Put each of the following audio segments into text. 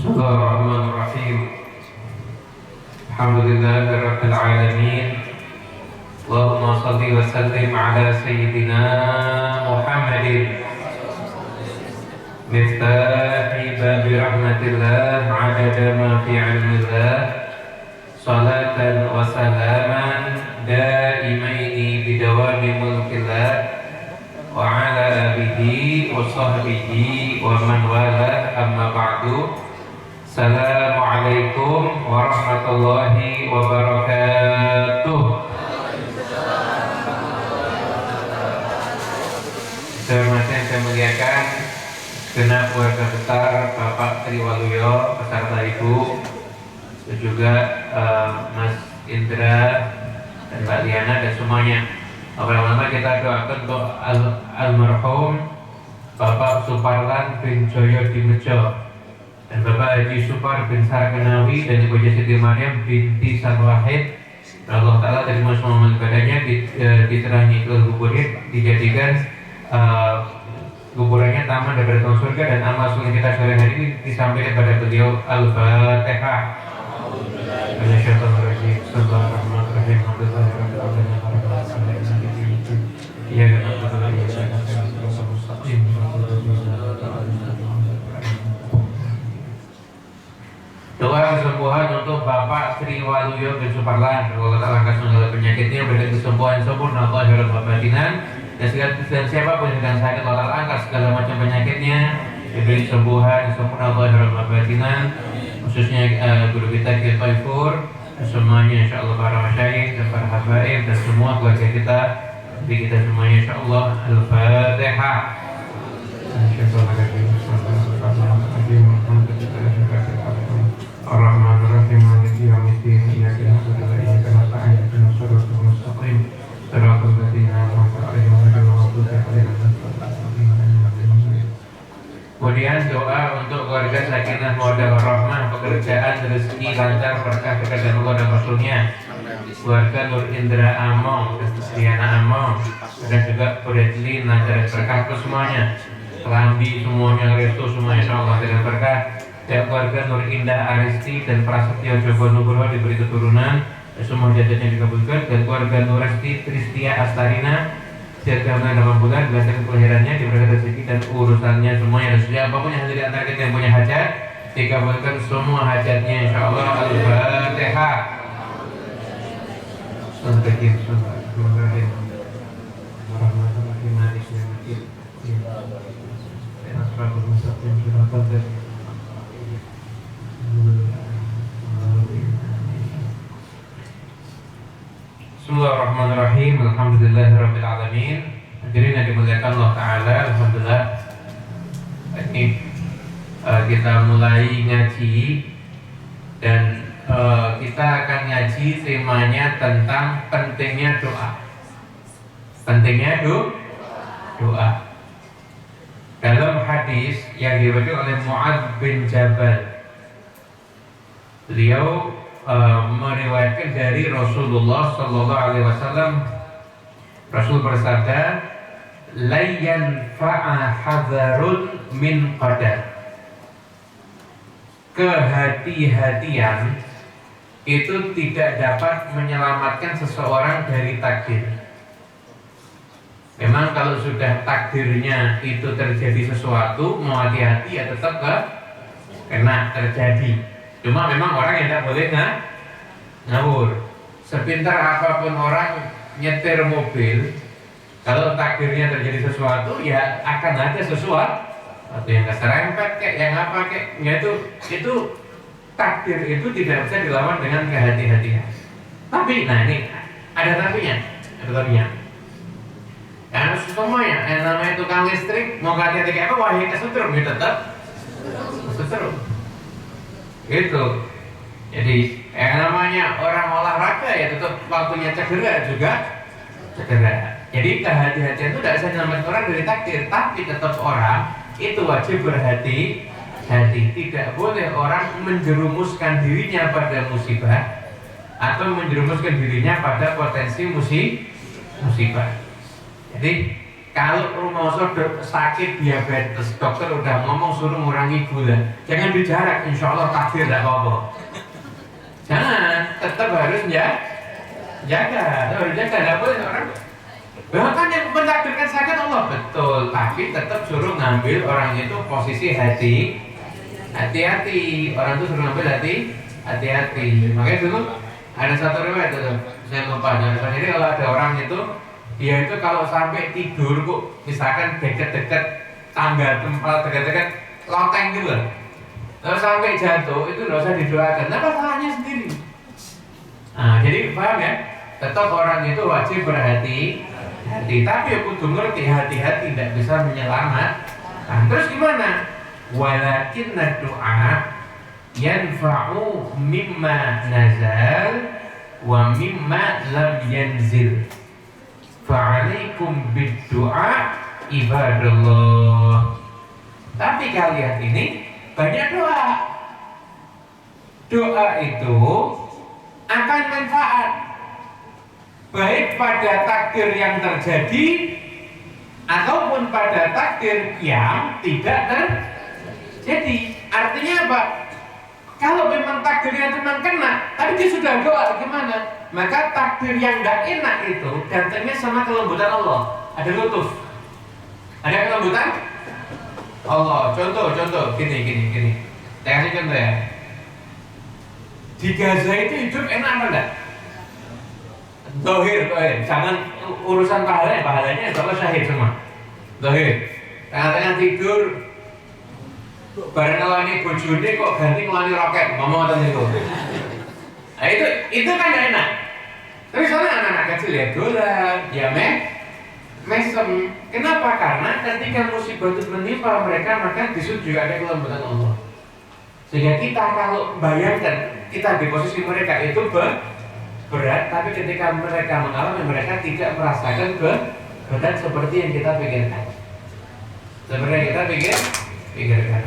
Bismillahirrahmanirrahim. Alhamdulillahirabbil alamin. Allahumma shalli wa sallim ala sayyidina Muhammadin miftahi babi rahmatillah adada ma fi ilmillah salatan wa salaman daimaini bidawami mulkillah wa ala alihi wa sahbihi wa man wala amma ba'du. Assalamualaikum warahmatullahi wabarakatuh. Terima saya muliakan segenap keluarga besar Bapak Triwaluyo beserta Ibu dan juga Mas Indra dan Mbak Liana dan semuanya. Pertama kita doakan untuk almarhum Bapak Suparlan bin Joyo Dimejo dan Bapak Haji Supar bin Sarkenawi dan Ibu Siti Maryam binti Sarwahid. Allah Ta'ala dari semua ibadahnya diterangi ke kuburnya, dijadikan kuburannya taman daripada tahun surga, dan amal soleh kita sore hari ini disampaikan kepada beliau. Al-Fatihah. Bismillahirrahmanirrahim. Bismillahirrahmanirrahim. Alhamdulillahirabbil alamin. Iya, doa kesembuhan untuk Bapak Triwaluyo bin Suparlan. Allah Ta'ala angkat segala penyakitnya, berikan kesembuhan sempurna zahir wa batinan, dan siapapun yang sedang sakit Allah Ta'ala angkat segala macam penyakitnya, diberi kesembuhan sempurna zahir wa batinan, khususnya guru kita Kiai Taifur dan semuanya insyaallah, para masyayikh dan para habaib dan semua keluarga kita, jadi kita semuanya insyaallah. Al-Fatihah. Ar-Rahmanir-Rahim, Maliki yaumiddin, iyyaka na'budu wa iyyaka nasta'in, ihdinas siratal mustaqim, siratal ladzina an'amta 'alaihim ghairil maghdubi 'alaihim waladdallin. Kemudian doa untuk keluarga Sakinah Mawaddah Warahmah, pekerjaan rezeki lancar berkah kepada Allah dan Rasulnya, keluarga Nur Indra Among dan Triana Among, dan juga Bradley lancar berkah ke semuanya, Kelambi semuanya, restu semuanya insyaallah dengan berkah. Dan keluarga Nur Indah Aristi dan Prasetyo Joko Nugroho diberi keturunan, semua hajatnya dikabulkan. Dan keluarga Nuresti Tristia Astarina siapkan dalam bulan, dilancarkan kelahirannya, diberikan rezeki dan urusannya semuanya. Dan siapapun yang hadir di antara kita yang punya hajat, dikabulkan semua hajatnya insyaallah. Al-Fatihah. Bismillahirrahmanirrahim. Warahmatullahi wabarakatuh. Bismillahirrahmanirrahim. Alhamdulillahirabbil alamin. Hadirin yang dimuliakan Allah Ta'ala, alhamdulillah ini kita mulai ngaji, dan kita akan ngaji temanya tentang pentingnya doa. Pentingnya doa. Dalam hadis yang diriwayatkan oleh Mu'adz bin Jabal, beliau meriwayatkan dari Rasulullah Sallallahu Alaihi Wasallam. Rasul bersabda, "La yanfa'a hadzarun min qadar." Kehati-hatian itu tidak dapat menyelamatkan seseorang dari takdir. Memang kalau sudah takdirnya itu terjadi sesuatu, mau hati-hati ya tetap kena terjadi. Cuma memang orang yang tidak boleh ngawur. Sepintar apapun orang nyetir mobil, kalau takdirnya terjadi sesuatu, ya akan ada sesuatu. Atau yang keserempet kayak, yang apa kayak, ya itu takdir itu tidak bisa dilawan dengan kehati-hatian. Tapi, nah ini ada tapinya. Karena semuanya, yang namanya tukang listrik mau hati-hati kayak apa, wah ya kesetrum, ya tetap kesetrum. Gitu. Jadi yang namanya orang olahraga ya tetap waktunya cedera juga cedera. Jadi kehati-hatian itu tidak bisa menyelamatkan orang dari takdir, tapi tetap orang itu wajib berhati-hati. Tidak boleh orang menjerumuskan dirinya pada musibah atau menjerumuskan dirinya pada potensi musibah. Jadi Kalau rumah sakit diabetes, dokter udah ngomong suruh ngurangi gula, jangan dijarak, insya Allah takdir tidak apa-apa. Jangan, tetap harus jaga, tidak boleh orang. Bahkan yang mentakdirkan sakit Allah betul, tapi tetap suruh ngambil orang itu posisi hati-hati. Orang itu suruh ngambil hati-hati. Makanya dulu ada satu riwayat itu, saya lupa. Jadi kalau ada orang itu, dia itu kalau sampai tidur kok, misalkan dekat-dekat tangga tempat dekat-dekat loteng gitu lah, lalu sampai jatuh itu tidak usah didoakan, apa salahnya sendiri. Nah, jadi paham ya? Tetap orang itu wajib berhati-hati, tapi ya kudu ngerti hati-hati tidak bisa menyelamatkan. Terus gimana? Walakinna du'a yanfa'u mimma nazal wa mimma lam yanzil. Fa'alaikum bid-du'a ibadallah. Tapi kalian ini banyak doa. Doa itu akan manfaat baik pada takdir yang terjadi ataupun pada takdir yang tidak terjadi. Artinya apa? Kalau memang takdirnya cuma kena, tapi dia sudah doa gimana? Maka takdir yang tidak enak itu datangnya sama kelembutan Allah. Ada lutuf, ada kelembutan Allah. Contoh, gini. Saya kasih contoh ya. Di Gaza itu hidup enak apa enggak? Dohir. Jangan urusan pahalanya kalau syahid semua. Dohir. Tengah-tengah tidur, bareng ngelani bojone kok ganti ngelani roket, ngomong tentang itu. Nah itu kan gak enak. Tapi soalnya anak-anak kecil ya dolan, ya mesem. Kenapa? Karena ketika musibah itu menimpa mereka, maka disitu juga ada kelembutan Allah. Sehingga kita kalau bayangkan kita di posisi mereka itu berat, tapi ketika mereka mengalami, mereka tidak merasakan berat seperti yang kita pikirkan. Seperti yang kita pikirkan.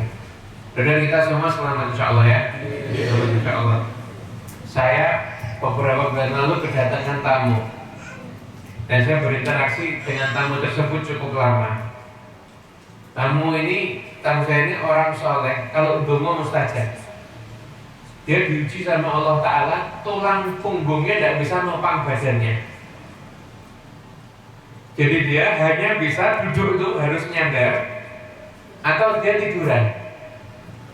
Dan kita semua selamat insya Allah ya. Insya Allah. Saya beberapa bulan lalu kedatangan tamu, dan saya berinteraksi dengan tamu tersebut cukup lama. Tamu saya ini orang soleh, kalau dongo mustajab. Dia diuji sama Allah Ta'ala, tulang punggungnya tidak bisa nopang badannya. Jadi dia hanya bisa duduk itu harus nyandar, atau dia tiduran.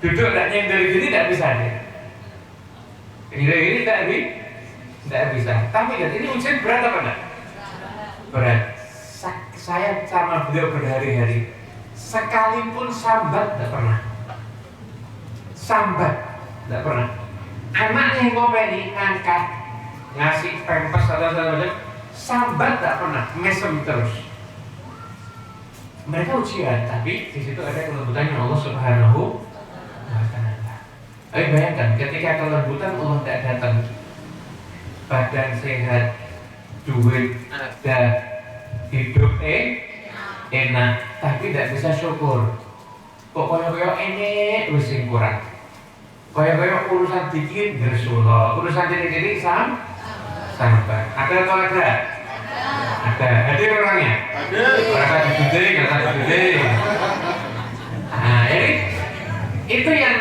Duduk tidak nyandar gini tidak bisa dia. Ini tidak bisa. Tapi kan ini ujian berat apa enggak? Berat. Saya sama beliau berhari-hari, sekalipun sambat tidak pernah. Sambat tidak pernah. Anaknya yang ngopeni ngangkat, ngasih pempes atau sambat tidak pernah, mesem terus. Mereka ujian, tapi di situ ada kelembutannya Allah Subhanahu wa Ta'ala. Ayo bayangkan ketika kelembutan Allah tidak datang, badan sehat, duit ada, hidup enak, tapi tidak bisa syukur. Kok koyo-koyo enek wis sing kurang. Koyo-koyo urusan dikit gersulo, urusan dikit sampai. Ada atau ada? Ada. Hadir orangnya? Ada. Orang gede. Nah, jadi itu yang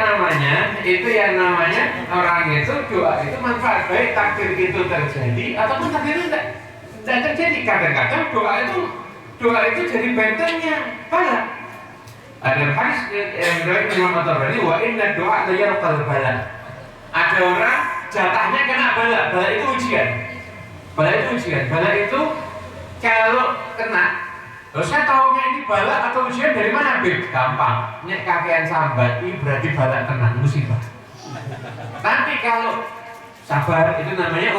namanya orang itu doa itu manfaat baik takdir itu terjadi ataupun takdir itu tidak terjadi. Kadang-kadang doa itu jadi bentengnya bala. Ada hadis yang dari Imam At-Tabari, wa inna doa la yarqal bala. Ada orang jatahnya kena bala itu ujian. Bala itu kalau kena, saya tahunya ini bala atau ujian dari mana, Bib? Gampang. Nek kakean sambat, ini berarti bala tenang, musibah. Tapi kalau sabar itu namanya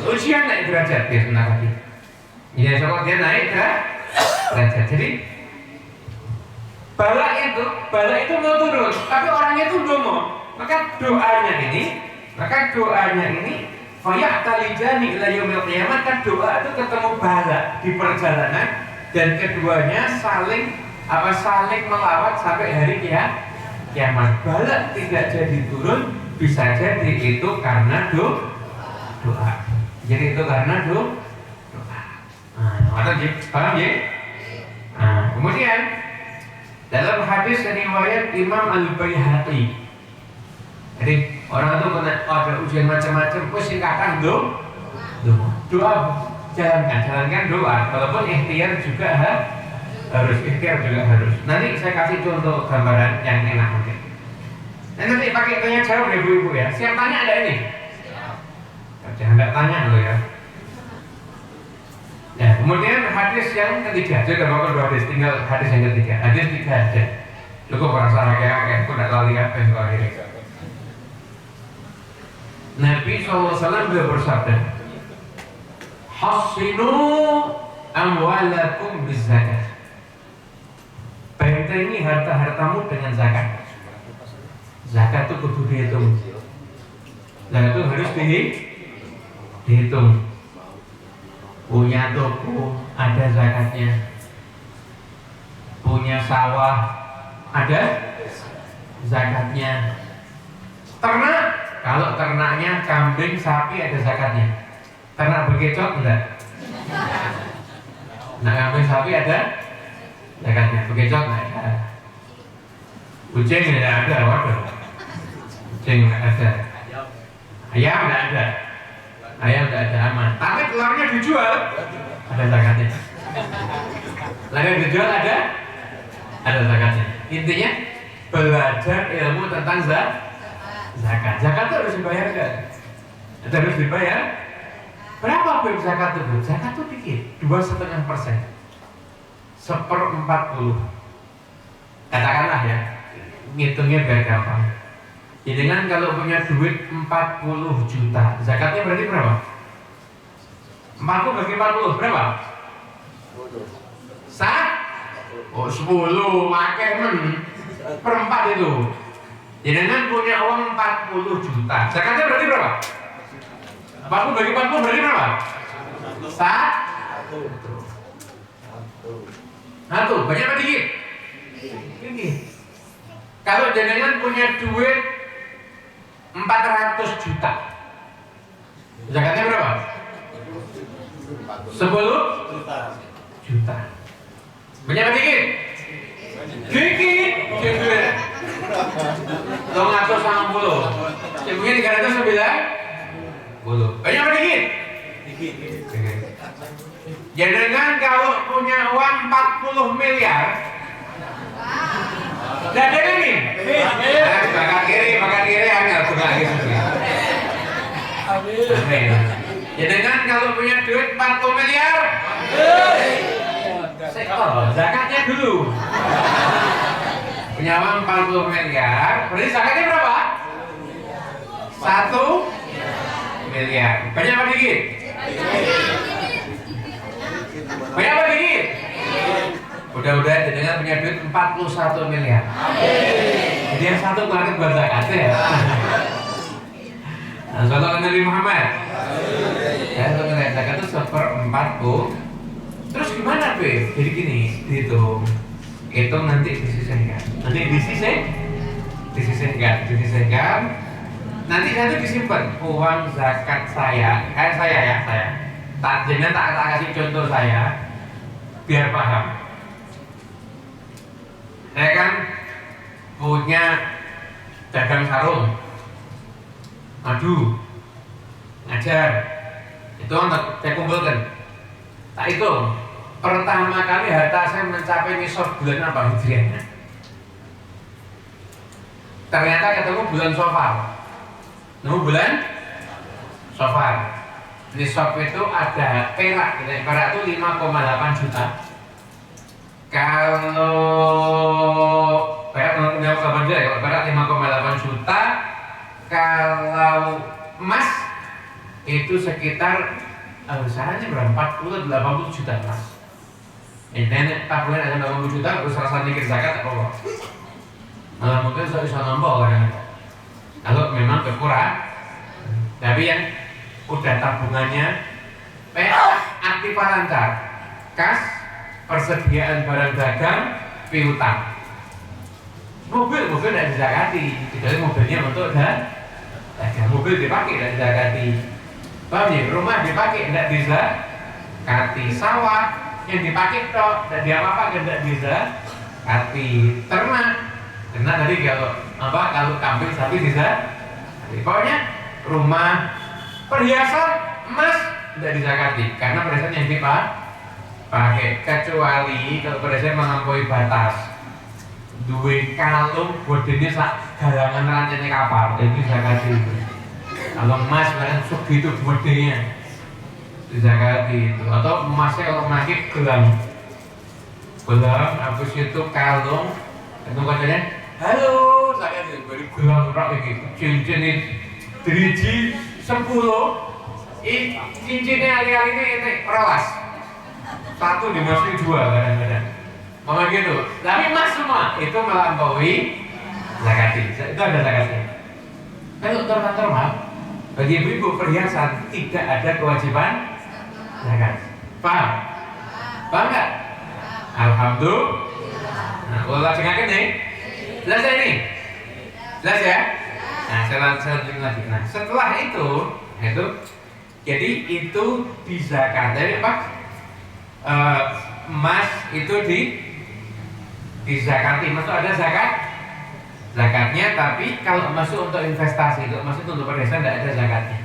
ujian naik derajat dia sebentar lagi. Ya, kalau dia naik derajat. Jadi bala itu mau turun, tapi orangnya itu dongo. Maka doanya ini fayahtalijani ila yaumil qiyamah, kan doa itu ketemu bala di perjalanan dan keduanya saling melawat sampai hari kiamat. Bala tidak jadi turun, bisa jadi itu karena doa. Jadi itu karena doa. Nah, paham ya? kemudian dalam hadis riwayat Imam Al-Baihaqi, jadi orang itu kena ada ujian macam-macam, wis singkatan doa, jalankan doa, walaupun ikhtiar juga harus. Nanti saya kasih contoh gambaran yang enak mungkin. Nanti pakai tanya jawab ya ibu-ibu ya. Siap tanya ada ini? Jangan tidak tanya loh ya. Ya, kemudian hadis yang ketiga, saya sudah dua hadis, tinggal hadis yang ketiga. Hadis 3 aja. Cukup merasa kayak aku tidak lali apa yang akhirnya. Nabi SAW beliau bersabda, Hassinu amwalakum bizakat. Bentengi harta-hartamu dengan zakat. Zakat itu kudu dihitung. Zakat itu harus dihitung. Punya toko ada zakatnya. Punya sawah ada zakatnya. Ternak, kalau ternaknya kambing, sapi ada zakatnya. Ternak berkecot enggak? Nah, kambing, sapi ada zakatnya. Berkecot enggak ada. Kucing enggak ada, waduh. Kucing enggak ada. Ayam enggak ada. Ayam enggak ada aman. Tapi telurnya dijual, ada zakatnya. Telurnya dijual ada zakatnya. Intinya belajar ilmu tentang zakat. Zakat itu harus dibayarkan. Itu harus dibayar. Berapa beb zakat itu? Zakat itu dikit, 2,5%. 1/40. Katakanlah ya, ngitungnya biar gampang. Jadi kan kalau punya duit 40 juta, zakatnya berarti berapa? 40 bagi 40 berapa? 10 makai per 4 itu. Jadi kan punya uang 40 juta, zakatnya berarti berapa? 40 bagi 40 berarti berapa? 1. Banyak apa dikit? Ini. Kalau jenengan punya duit 400 juta, zakatnya berapa? 10 juta. Banyak apa dikit? Dikit. Dong ngatur 90. Ibunya 390. Banyak apa dikit? Dikit. Jangan kalau punya uang 40 miliar, tidak ada lagi. Bakat kiri hanya bukan gitu. Amin. Jangan kalau punya duit 40 miliar, zakatnya dulu. Punya uang 40 miliar, berarti zakatnya berapa? 1 miliar. Banyak apa dikit? Banyak apa dikit? Udah dengan punya duit 41 miliar. Jadi yang satu keluarga buat zakat ya. Nah, sallallahu Nabi Muhammad. Ya, untuk zakat itu 1/40. Terus gimana, Be? Jadi gini, dihitung nanti disisihkan. Nanti disimpan uang zakat saya. Kayak saya ya, saya. Jangan tak kasih contoh saya biar paham. Saya kan punya dagang sarung, madu, ngajar. Itu untuk saya kumpulkan. Tak hitung. Pertama kali harta saya mencapai nisab bulan apa hijriahnya? Ternyata ketemu bulan Safar. Bulan Safar. Nisab itu ada perak itu 5,8 juta. Kalau perak 5,8 juta, kalau perak 5,8 juta, kalau emas itu sekitar sarannya berapa? 40-80 juta emas. Ini tabungan ada 80 juta, terus rasa mikir zakat apa? Malah mungkin saya bisa nambah kadang-kadang. Kalau memang berkurang, tapi yang udah tabungannya aktifan lancar, kas, persediaan barang dagang, piutang. Mobil tidak dizakati, kecuali mobilnya untuk dagang. Mobil dipakai tidak dizakati. Paham ya? Rumah dipakai tidak dizakati. Sawah yang dipakai toh, dan dia apa tidak bisa hati ternak tadi kalau kambing sapi bisa. Pokoknya rumah, perhiasan emas tidak dizakati karena perhiasan yang dipakai, kecuali kalau perhiasan melampaui batas. Duwe kalung bodine sak galangan rancene kapal itu dizakati. Kalau emas kan segitu gedenya dizakati itu. Atau emasnya kalau pakai gelang, habis itu kalung, itu katanya halo, saya beri gelang rak iki, cincin driji 10. Cincinnya hari-hari ini rawas. Satu dimasuki 2 kadang-kadang. Mama gitu. Tapi emas semua itu melampaui zakati. Itu ada zakatnya. Kalau termat bagi ibu-ibu perhiasan tidak ada kewajiban zakat. Paham? Paham nggak? Alhamdulillah. Nah, kalau langsungkan nih, jelas ini, jelas ya. Nah, saya lanjut lagi. Nah, setelah itu, jadi itu dizakat. Jadi apa? Emas itu dizakati. Maksud ada zakatnya, tapi kalau masuk untuk investasi, itu masuk untuk perhiasan tidak ada zakatnya.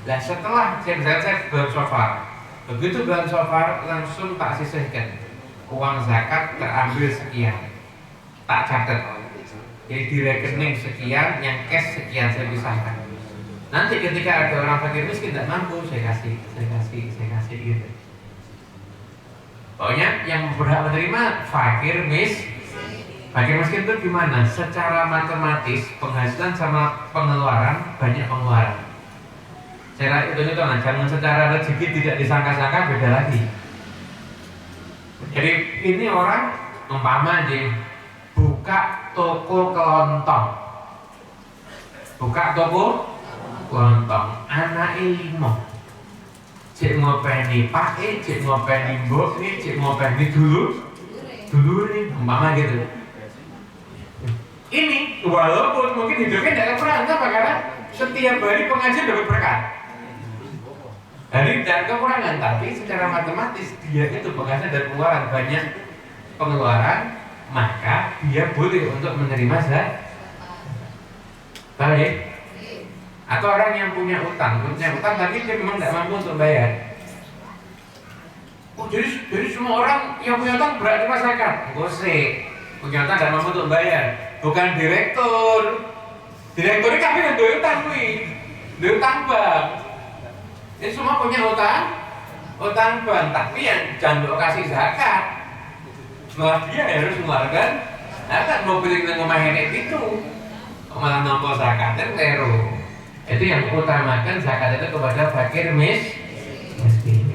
Nah, setelah saya bulan Syawal, begitu bulan Syawal langsung tak sisihkan uang zakat terambil sekian, tak catat. Jadi di rekening sekian, yang cash sekian saya pisahkan. Nanti ketika ada orang fakir miskin tidak mampu, saya kasih gitu. Pokoknya yang berhak menerima fakir miskin itu gimana? Secara matematis penghasilan sama pengeluaran, banyak pengeluaran. Cara itu nah, jangan secara rezeki tidak disangka-sangka, beda lagi. Jadi ini orang umpama aja buka toko kelontong, anaknya 5. Cik ngopeni pake, cik ngopeni mbok nih, cik ngopeni dulu nih, umpama gitu. Ini walaupun mungkin hidupnya tidak pernah, kenapa? Karena setiap hari pengajian dapat berkat. Hari dan kekurangan, tapi secara matematis dia itu penghasilan dan pengeluaran banyak pengeluaran, maka dia boleh untuk menerima zakat. Baik. Atau orang yang punya utang tapi dia memang tidak mampu untuk bayar. Oh, jadi semua orang yang punya utang berarti masyarakat. Gosek, punya utang tidak mampu untuk bayar. Bukan direktur ini kami yang duwe utang duwe utang bank. Ini semua punya utang bank, tapi yang jangan kasih zakat. Malah dia harus mengeluarkan zakat, mobil yang ngomongin itu. Malah nampak zakat dan keliru. Itu yang utamakan zakat itu kepada fakir miskin.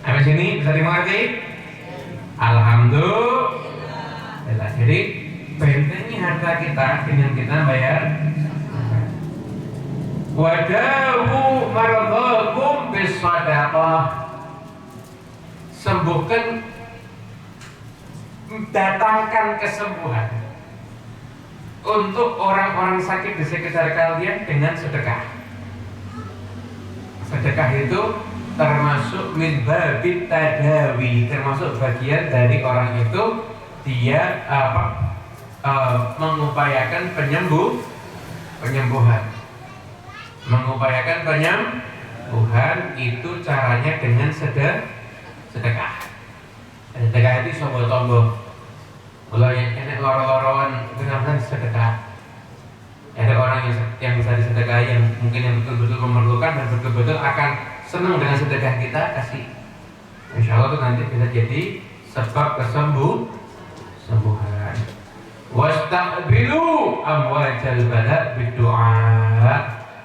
Sampai sini bisa dimengerti? Alhamdulillah. Jadi bentengnya harta kita dengan kita bayar. Wadawu maradhakum bisadaqah. Sembuhkan, datangkan kesembuhan untuk orang-orang sakit di sekitar kalian dengan sedekah. Sedekah itu termasuk min babit tadawi, termasuk bagian dari orang itu dia mengupayakan penyembuhan. Mengupayakan penyembuhan itu caranya dengan sedekah. Sedekah itu sobo-tombo. Kalau yang enak loro-loroan benar-benar sedekah. Ada orang yang bisa disedekahi, yang mungkin yang betul-betul memerlukan dan betul-betul akan senang dengan sedekah kita, kasih. Insya Allah itu nanti bisa jadi sebab kesembuhan. Wastaqbilu amwajal bala bidu'a.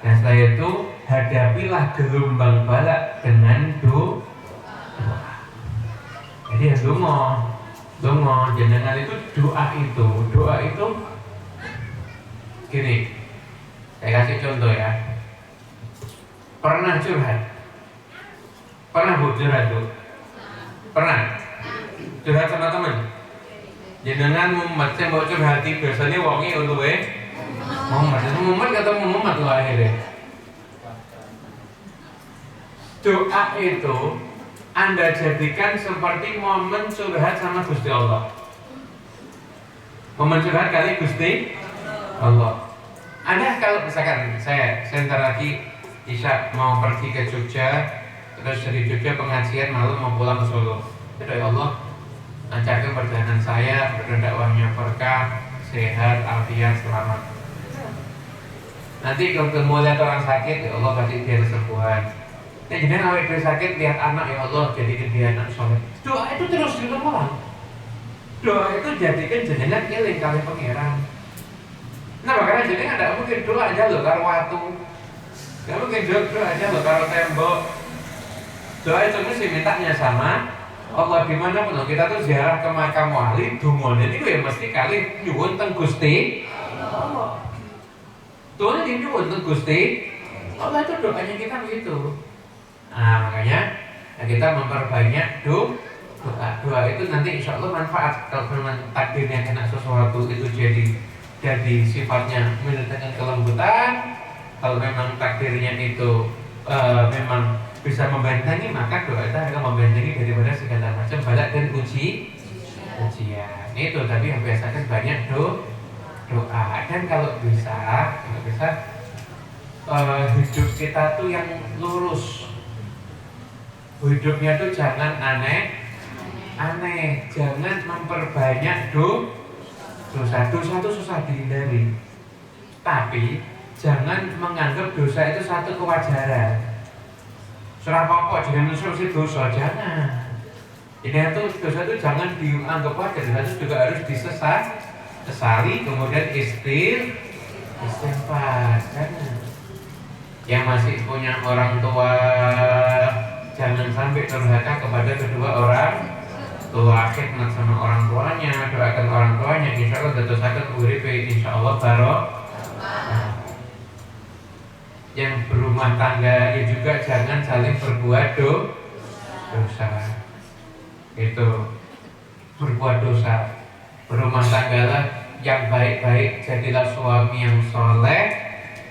Dan setelah itu hadapilah gelombang bala dengan doa. Jadi ya dongo jenengan itu doa itu gini, saya kasih contoh ya. Pernah curhat Bu? Pernah curhat sama teman? Jenengan mumet saya mau curhati, biasanya wongi untuk Muhammad ketemu Muhammad loh akhirnya. Doa itu Anda jadikan seperti momen curhat sama Gusti Allah. Momen curhat kali Gusti Allah. Anda kalau misalkan saya sebentar lagi Isya mau pergi ke Jogja, terus dari Jogja pengajian malam mau pulang ke Solo. Ya Allah, lancarkan perjalanan saya, berdakwahnya berkah, sehat, afiat, selamat. Nanti kalau lihat orang sakit, ya Allah kasih dia kesembuhan. Nah, jadi awet dia sakit, lihat anak, ya Allah jadikan dia anak soleh. Doa itu terus diulang. Doa itu jadikan jenengan eling kali pangeran. Nah, makanya jenengan tidak mungkin doa aja loh karo watu, tidak mungkin doa aja loh karo tembok. Doa itu mesti mintanya sama Allah. Dimana pun kita tuh ziarah ke makam wali, dungonya itu ya mesti kali nyuwun teng Gusti Allah. Doanya nyuwun teng Gusti Allah, itu doanya kita begitu. Nah, makanya kita memperbanyak doa. Doa itu nanti insya Allah manfaat. Kalau memang takdirnya kena sesuatu itu jadi sifatnya mendatangkan kelembutan. Kalau memang takdirnya itu memang bisa membentengi, maka doa itu akan membentengi daripada segala macam bala dan ujian. Itu tapi yang biasakan banyak doa. Dan kalau bisa hidup kita tuh yang lurus. Hidupnya tuh jangan aneh, jangan memperbanyak dosa. Dosa itu susah dihindari. Tapi jangan menganggap dosa itu satu kewajaran. Surah apa jangan mensursi dosa, jangan. Ini itu dosa itu jangan dianggap wajar, dosa itu juga harus disesali, kemudian istighfar. Jangan. Yang masih punya orang tua, jangan sampai durhaka kepada kedua orang tua. Khidmat sama orang tuanya, doakan orang tuanya, insya Allah dosakan uripe, insya Allah barokah. Yang berumah tangga ya juga jangan saling berbuat dosa. Itu berbuat dosa. Berumah tanggalah yang baik-baik, jadilah suami yang soleh,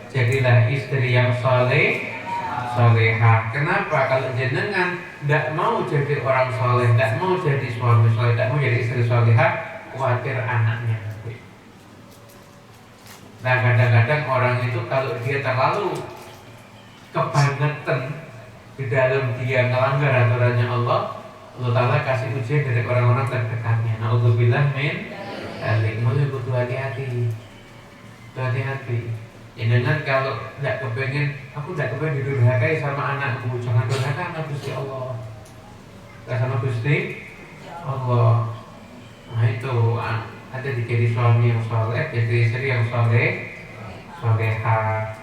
jadilah istri yang solehah. Kenapa? Kalau jenengan tidak mau jadi orang soleh, tidak mau jadi suami soleh, tidak mau jadi istri solehah, khawatir anaknya nanti. Nah, kadang-kadang orang itu kalau dia terlalu kebangetan di dalam dia melanggar aturannya Allah Ta'ala kasih ujian dari orang-orang terdekatnya. Na'udzubillah min dzalik. Mulai butuh hati-hati. Jangan kalau tidak kepengen, aku tidak kepengen didurhakai sama anakku, jangan durhaka sama Gusti Allah. Tidak sama Gusti Allah. Nah itu ada jadi suami yang soleh, jadi istri yang solehah.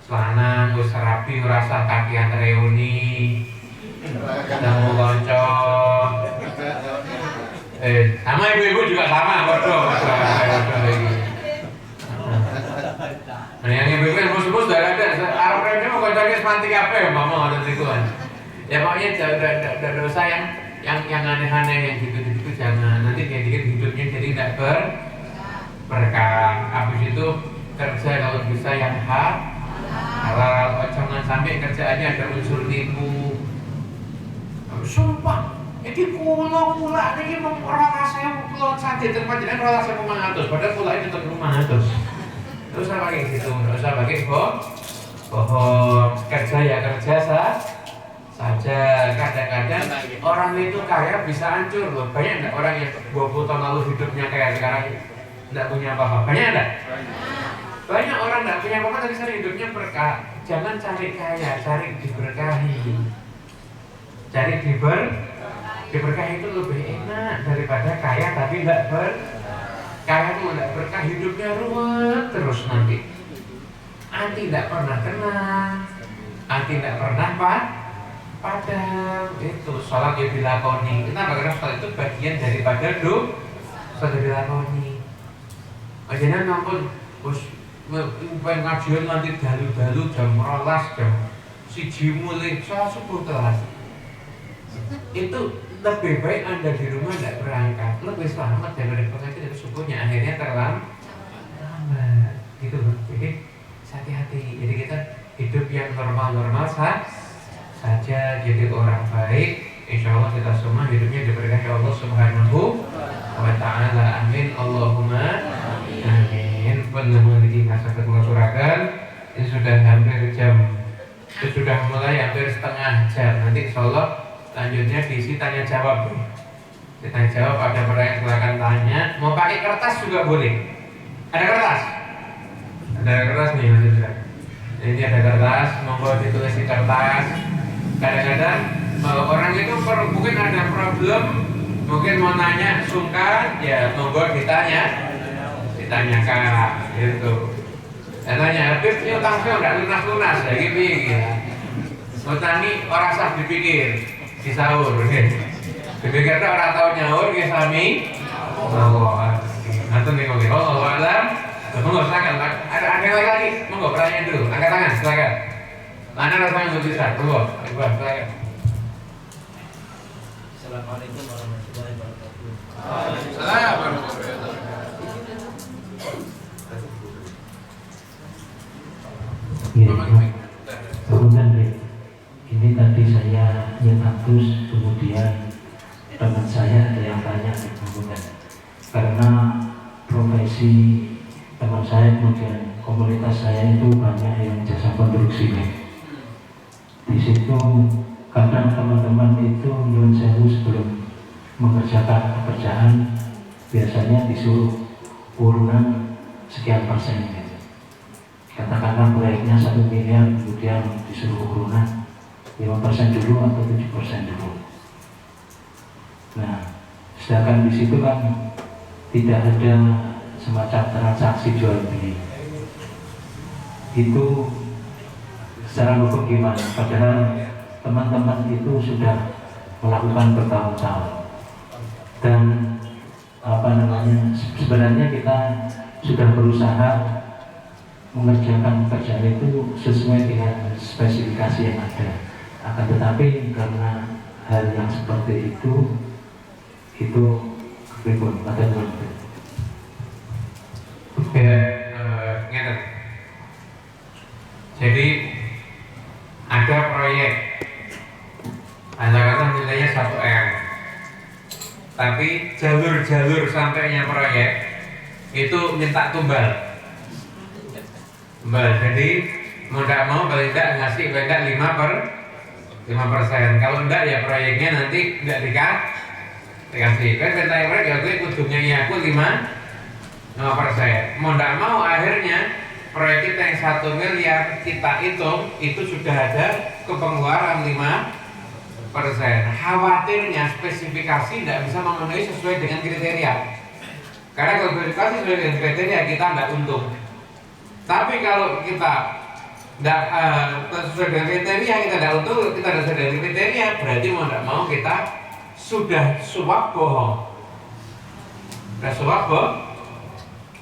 Celana gue serapi rasa kakian reuni, ketemu loncong. Sama ibu-ibu juga sama, bodoh ini. Nah yang ibu-ibu yang bos-bos sudah ada. Arab remnya mau koncongnya semantik apa ya, mama ada tikuan. Ya pokoknya ada dosa yang aneh-aneh yang gitu-gitu jangan. Nanti dikit hidupnya jadi tidak berkah. Habis itu kerja kalau bisa yang halal, jangan sampai kerjaannya ada unsur tipu. Sumpah, ini kula ini orang saya pulau saja terpanjang orang saya 500, padahal kula ini tetap 500. Terus apa kayak gitu? Terus usah pakai bohong. Kerja ya kerja saja. Kadang-kadang orang itu kaya bisa hancur loh. Banyak enggak orang yang 20 tahun lalu hidupnya kayak sekarang enggak punya apa-apa? Banyak enggak? Banyak orang enggak punya apa-apa tapi sekarang hidupnya berkah. Jangan cari kaya, cari diberkahi. Cari diberkahi itu lebih enak daripada kaya tapi enggak kaya itu enggak berkah, hidupnya ruwet terus nanti. Anti enggak pernah tenang, anti enggak pernah padam. Itu sholat yang dilakoni. Kenapa? Karena sholat itu bagian daripada sholat yang dilakoni. Jangan nampun pengen ngajian nanti dalu-dalu jam 12 jam 1 mulai sholat subuh telat. Itu lebih baik Anda di rumah tidak berangkat, lebih selamat daripada pengajian dari subuhnya akhirnya terlambat. Gitu loh. Jadi hati-hati. Jadi kita hidup yang normal-normal saja, jadi orang baik, Insya Allah kita semua hidupnya diberkahi Allah Subhanahu wa Ta'ala. Amin. Allahumma amin. Penemu ini nggak sakit mengaturakan. Ini sudah hampir jam. Itu sudah mulai hampir setengah jam. Nanti insya Allah lanjutnya diisi tanya jawab. Tanya jawab, ada pertanyaan silakan tanya. Mau pakai kertas juga boleh. Ada kertas? Ada kertas nih Mas Indra. Ini ada kertas, monggo ditulis di kertas. Kadang-kadang orang itu mungkin ada problem, mungkin mau nanya sungkan, ya monggo ditanyakan gitu. Tanya, Habib ini utang saya nggak lunas-lunas, ya gitu ya. Utani orang sah dipikir, di sahur, dipikirnya orang tahu nyaur, ya sami. Nanti nih ngomong, oh alam, monggo silakan. Ada lagi, monggo pertanyaan dulu, angkat tangan, silakan. Mana rasanya untuk bisa, monggo, silakan. Assalamualaikum warahmatullahi wabarakatuh. Waalaikumsalam warahmatullahi wabarakatuh. Kemudian ini tadi saya nyetabus, kemudian teman saya ada yang tanya kemudian karena profesi teman saya kemudian komunitas saya itu banyak yang jasa konstruksi. Di situ kadang teman-teman itu nyuwun sewu sebelum mengerjakan pekerjaan biasanya disuruh urunan sekian persen gitu. Katakanlah proyeknya 1 miliar, kemudian disuruh urunan 5% dulu atau 7% dulu. Nah, sedangkan di situ kan tidak ada semacam transaksi jual beli. Itu secara hukum gimana? Padahal teman-teman itu sudah melakukan bertahun-tahun dan sebenarnya kita sudah berusaha mengerjakan pekerjaan itu sesuai dengan spesifikasi yang ada. Akan tetapi karena hal yang seperti itu kebebon pada teman-teman. Ngerti. Jadi ada proyek, katakanlah nilainya 1 M, tapi jalur-jalur sampainya proyek itu minta tumbal. Jadi mau tidak mau paling tidak ngasih paling tidak 5%. Kalau enggak ya proyeknya nanti enggak dikasih. Kan perintah proyek ya gue ujungnya ya aku 5%. Mau tidak mau akhirnya proyek kita yang 1 miliar kita hitung itu sudah ada kepengeluaran 5%. Khawatirnya spesifikasi tidak bisa memenuhi sesuai dengan kriteria. Karena kalau spesifikasi sesuai dengan kriteria kita tidak untung. Tapi kalau kita tidak sesuai dengan kriteria, kita tidak untung, kita tidak sesuai dengan kriteria, berarti mau tidak mau kita sudah suap bohong. Sudah suap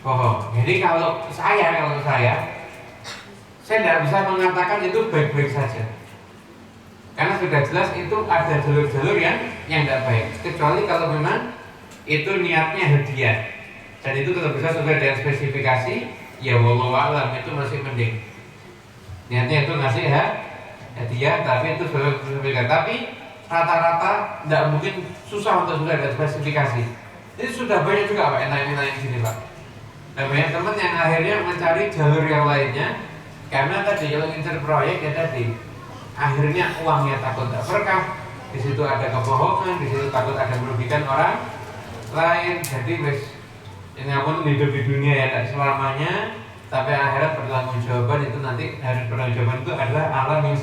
bohong. Jadi kalau saya tidak bisa mengatakan itu baik-baik saja. Karena sudah jelas itu ada jalur-jalur yang tidak baik. Kecuali kalau memang itu niatnya hadiah dan itu tetap bisa sesuai dengan spesifikasi. Ya wallahu a'lam itu masih mending. Niatnya itu ngasih hadiah tapi itu spesifikasi. Tapi rata-rata tidak mungkin susah untuk sudah ada spesifikasi. Ini sudah banyak juga Pak yang nanya di sini Pak. Dan banyak teman yang akhirnya mencari jalur yang lainnya karena tadi kalau ngincer proyek ya tadi akhirnya uangnya takut tidak berkah. Di situ ada kebohongan, di situ takut ada merugikan orang lain. Jadi ini pun hidup di dunia ya tidak selamanya, tapi akhirat pertanggungjawaban itu nanti harus pertanggungjawaban itu adalah alam yang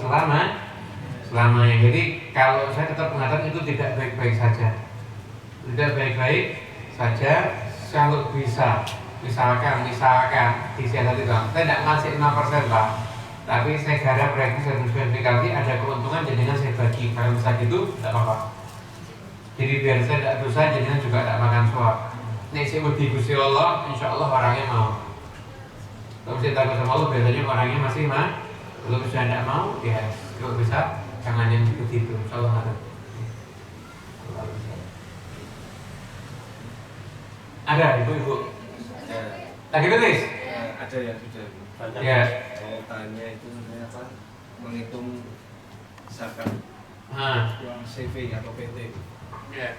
selamanya. Jadi kalau saya tetap mengatakan itu tidak baik-baik saja, kalau bisa misalkan disiasati bang, saya tidak ngasih 5% Pak, tapi saya garap proyek spesifikasi ada keuntungan jadinya saya bagi, kalau bisa gitu tidak apa-apa. Jadi biar saya tidak dosa jadinya juga tidak makan suap. Nek sing wedi Gusti Allah, insyaallah orangnya mau. Kalau kita takut sama Allah, biasanya orangnya masih mah. Kalau bisa tidak mau, ya kalau bisa jangan yang begitu. Insyaallah ada. Ada ibu-ibu. Lagi tulis? Ada yang sudah banyak. Ya. Saya tanya itu sebenarnya apa? Menghitung zakat uang CV atau PT. Ya.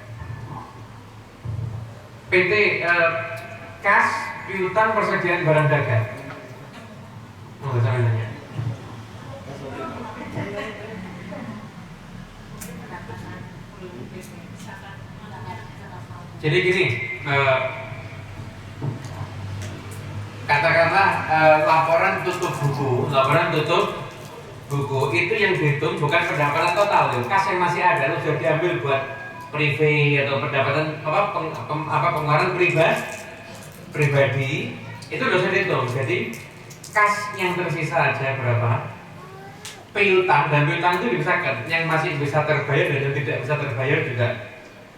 PT kas piutang persediaan barang dagang. Mau saya nanya. Jadi gini, katakanlah laporan tutup buku itu yang dihitung bukan pendapatan total, kas yang masih ada itu sudah diambil buat privé atau pendapatan pengeluaran pribadi itu sudah dihitung. Jadi kas yang tersisa aja berapa, piutang dan piutang itu dipisahkan, yang masih bisa terbayar dan yang tidak bisa terbayar juga.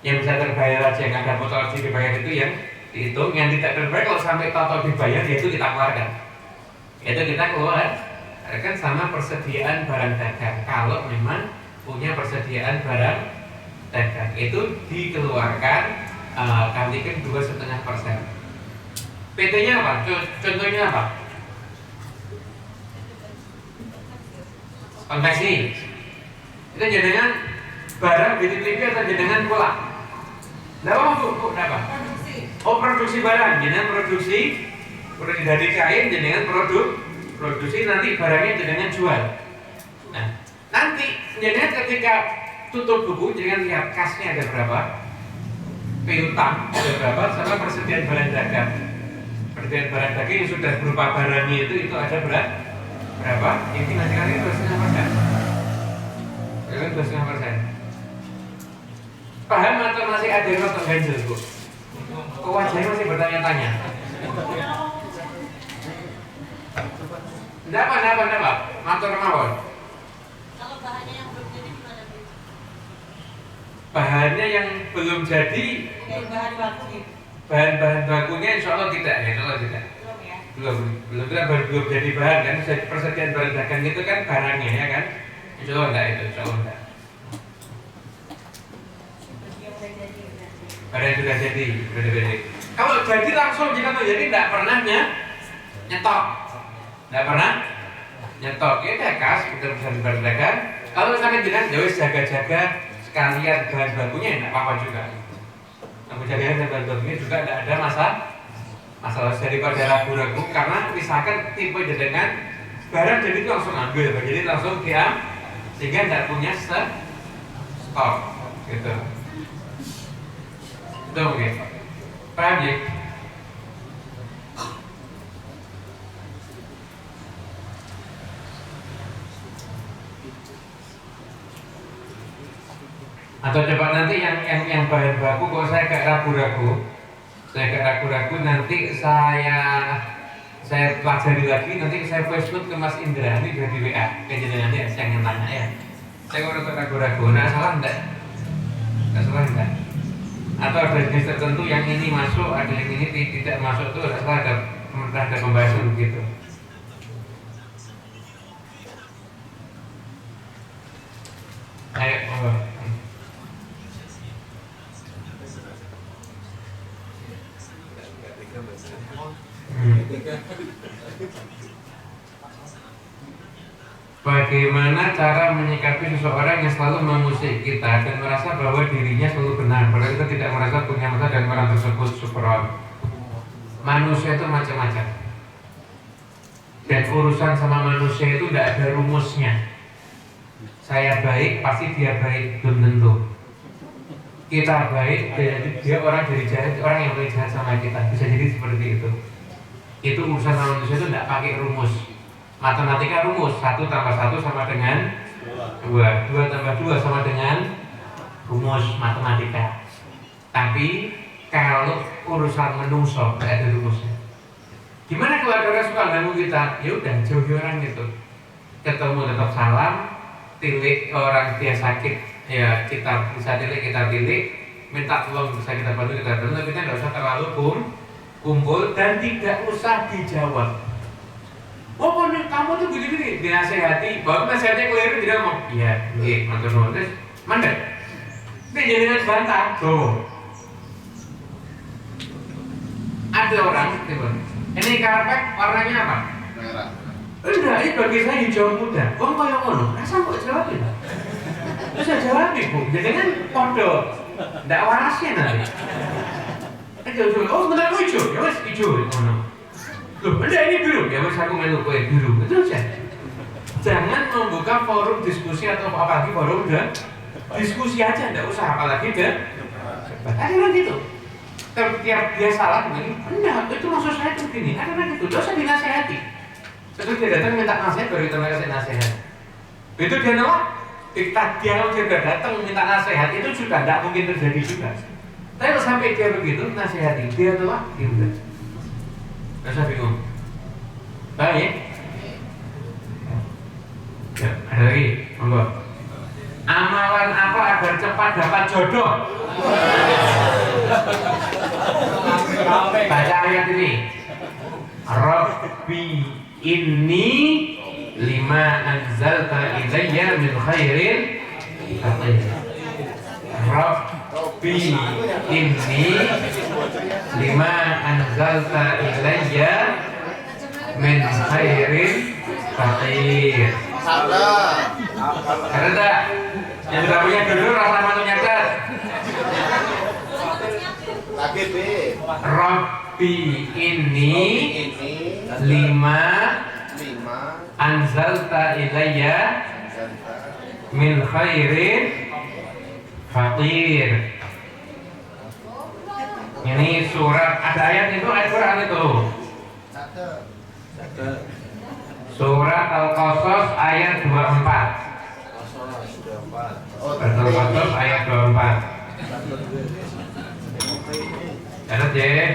Yang bisa terbayar aja, yang ada potensi dibayar itu yang dihitung, yang tidak terbayar kalau sampai total dibayar yaitu kita keluarkan. Itu kita keluarkan sama persediaan barang dagang. Kalau memang punya persediaan barang dagang itu dikeluarkan kalikan 2,5%. PT-nya apa? Contohnya apa? Konveksi. Itu jadinya barang dititipi atau jadinya pulang. Kenapa bu? Kenapa? Oh produksi barang, jadinya produksi dari kain, jadinya produksi nanti barangnya jadinya jual. Nah nanti jadinya ketika tutup buku jadinya lihat kasnya ada berapa, piutang ada berapa, sama persediaan barang dagang. Persediaan barang dagang yang sudah berupa barangnya itu ada berapa? Ini nanti kali 2,5%. Kalian 2,5%. Paham atau masih ada yang nonton ganjil bu? Kok wajahnya masih bertanya-tanya? Enggak apa? Matur mawon. Kalau bahannya yang belum jadi gimana bu? Bahannya yang belum jadi, Bahan baku. bahan bakunya insya Allah tidak, ya insya Allah tidak. Belum ya? Belum jadi bahan kan, persediaan barang dagang itu kan barangnya ya kan? Insya Allah enggak. Barang sudah jadi, beda-beda. Kalau jadi langsung jika terjadi tidak pernah nyetok, ya kas kita bisa berdagang. Kalau misalnya jangan jaga-jaga sekalian bahan bakunya tidak apa-apa juga. Aku jaga bahan bakunya juga tidak ada masalah daripada ragu-ragu karena misalkan tipe jadangan barang jadi itu langsung ambil, jadi langsung diam sehingga tidak punya stok gitu. Itu mungkin. Paham ya? Atau coba nanti yang bahan baku kalau saya agak ragu-ragu nanti saya pelajari lagi, nanti saya voice note ke Mas Indra, nanti sudah di WA kejadian nanti yang tanya ya. Saya kalau ragu-ragu, nah salah enggak? Atau ada jenis tertentu yang ini masuk, ada yang ini tidak masuk tuh, ada pembahasan begitu. Ayo, Bagaimana cara menyikapi seseorang yang selalu mengusik kita dan merasa bahwa dirinya selalu benar, padahal kita tidak merasa punya masalah dan orang tersebut superon. Manusia itu macam-macam. Dan urusan sama manusia itu tidak ada rumusnya. Saya baik, pasti dia baik, belum tentu. Kita baik, dia orang jadi jahat, orang yang paling jahat sama kita. Bisa jadi seperti itu. Itu urusan sama manusia itu tidak pakai rumus. Matematika rumus 1 tambah 1 sama dengan 2, 2 tambah 2 sama dengan rumus matematika. Tapi kalau urusan menungso tidak ada rumusnya. Gimana keluarga suka ganggu kita? Ya udah jauhi orang itu. Ketemu tetap salam, tilik orang dia sakit, ya kita bisa tilik, minta tolong bisa kita bantu, tapi kita tidak usah terlalu kumpul dan tidak usah dijawab. Oh, kamu tuh gini-gini, dinasehati, bahwa nasihatnya keliru tidak ngomong. Iya, mantul nuwun. Terus mandek. Ini jadikan bantah. Tuh. Ada orang, ini karpet warnanya apa? Merah. Enggak, ini bagi saya hijau muda. Oh, kayak ngono. Rasa kok jawab ya? Terus saya jawab ibu, jadi kan podo, ndak warasnya nanti. Oh sebentar hijau, ya wes hijau, loh, enggak ini biru, ya wes aku melu kue biru, itu aja. Jangan membuka forum diskusi atau apalagi forum dan diskusi aja, ndak usah apalagi dan kadang gitu. Tiap dia salah begini, enggak, itu maksud saya tuh gini, karena gitu, dosa dinasehati. Terus dia datang minta nasihat, baru kita kasih nasihat. Itu dia nolak, dia sudah datang minta nasihat, itu sudah tidak mungkin terjadi juga. Tapi kalau sampai dia begitu, nasihati, dia nolak, dia udah. Gak usah bingung. Baik. Ya, ada lagi, monggo. Amalan apa agar cepat dapat jodoh? Baca ayat ini. Rabbi inni lima anzalta ilayya min khairin faqir. Rabbi inni lima anzalta ilayya min khairin faqir. Ada tak? Yang sudah punya dulu rasa malu nyadar. Rabbi ini lima anzalta ilayya min khairin faqir. Ini surat, ada ayat itu, ayat Quran itu. Surat Al-Qasas ayat 24. Al-Qasas ayat 24. Catat ya.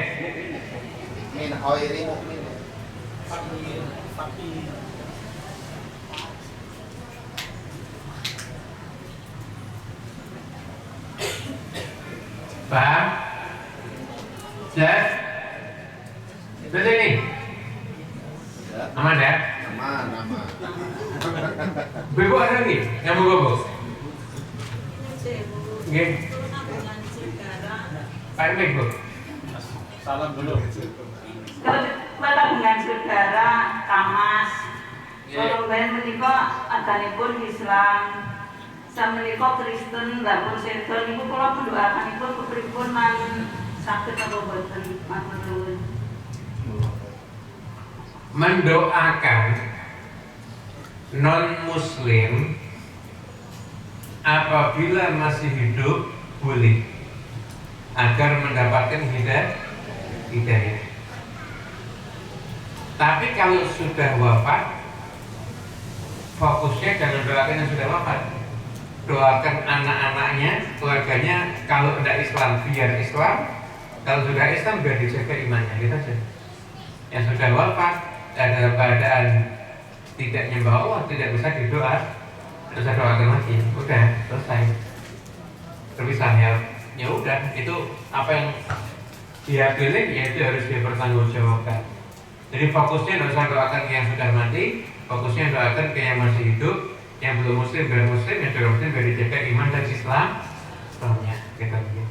Min khairi mu'min. Paham? Jelas? Betul ini? Aman ya? Aman. Ibu ada lagi? Yang mau Bu? Oke. Pak Mik Bu. Salam dulu. Tabungan saudara Kamas. Kalau bayan menika aganipun Islam, samenika Kristen, lapun sedo niku kula mendoakanipun kepripun lan saged apa boten? Matur nuwun. Mendoakan non muslim apabila masih hidup boleh agar mendapatkan hidayah. Tapi kalau sudah wafat, fokusnya jangan doakan yang sudah wafat. Doakan anak-anaknya, keluarganya. Kalau tidak Islam biar Islam, kalau sudah Islam biar dijaga imannya, gitu saja. Yang sudah wafat dalam keadaan tidak nyembah Allah, tidak bisa didoa, tidak bisa doakan lagi, udah selesai. Terpisah ya udah, itu apa yang dia pilih, ya itu harus dia bertanggungjawabkan. Jadi fokusnya tidak usah doakan yang sudah mati, fokusnya doakan ke yang masih hidup, yang belum muslim biar muslim, yang sudah muslim biar dijaga iman dan Islamnya. Kita lihat.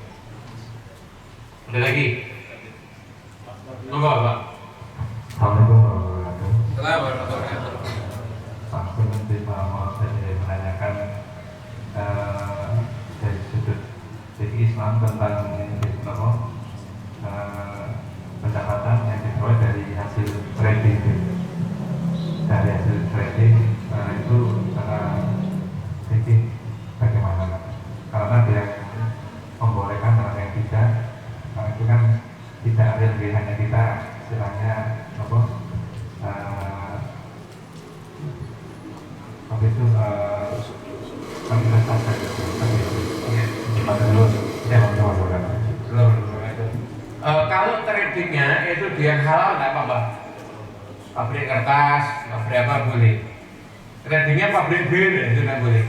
Ada lagi? Monggo Pak. Assalamualaikum warahmatullahi wabarakatuh. Assalamualaikum. Pak Menteri mau saya menanyakan dari sudut Islam tentang pendapatan yang diperoleh dari hasil trading. Dari hasil trading itu sedikit bagaimana? Karena dia membolehkan orang yang tidak, karena itu kan tidak ada pilihannya kita, istilahnya waktu itu kalau tradingnya itu dia halal nggak apa-apa. Pabrik kertas, pabrik apa boleh. Tradingnya pabrik bir itu nggak boleh.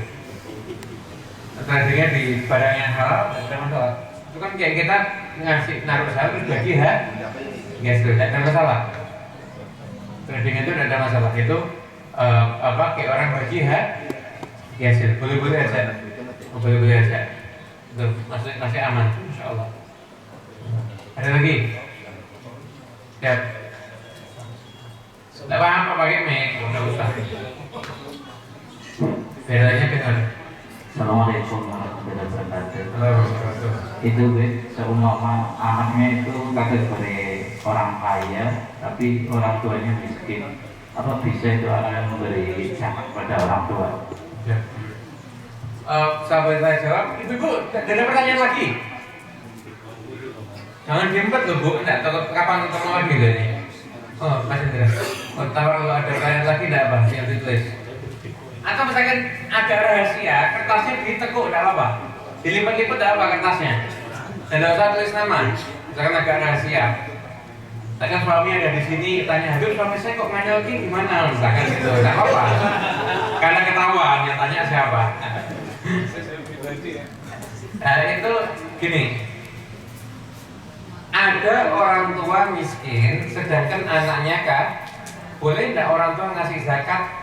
Tradingnya di barang yang halal tidak masalah. Itu kan kayak kita ngasih naruh saham terus bagi ya sudah tidak ada masalah. Trading itu tidak ada masalah. Itu kayak orang bagi ya sih boleh-boleh aja. Boleh-boleh aja. Itu masih aman, insya Allah. Ada lagi? Ya. Tidak apa-apa pakai mic, nggak usah. Bedanya benar. Assalamualaikum warahmatullahi wabarakatuh. Itu seumpama anaknya itu kategori orang kaya tapi orang tuanya miskin, apa bisa itu anak memberi zakat pada orang tua? Ya. Sahabat saya jawab, ibu ada pertanyaan lagi? Jangan diempet loh bu, enggak tahu kapan ketemu lagi loh ini. Oh masih tidak. Oh tahu kalau ada pertanyaan lagi enggak apa yang ditulis? Atau misalkan ada rahasia, kertasnya ditekuk enggak apa-apa, dilipat-lipat enggak apa kertasnya. Dan tidak usah tulis nama, misalkan agak rahasia. Misalkan suami ada di sini, tanya, aduh suami saya kok nganyel gimana? Misalkan gitu, enggak apa-apa. Karena ketahuan yang tanya siapa. Nah itu gini, ada orang tua miskin, sedangkan anaknya kan boleh tidak orang tua ngasih zakat?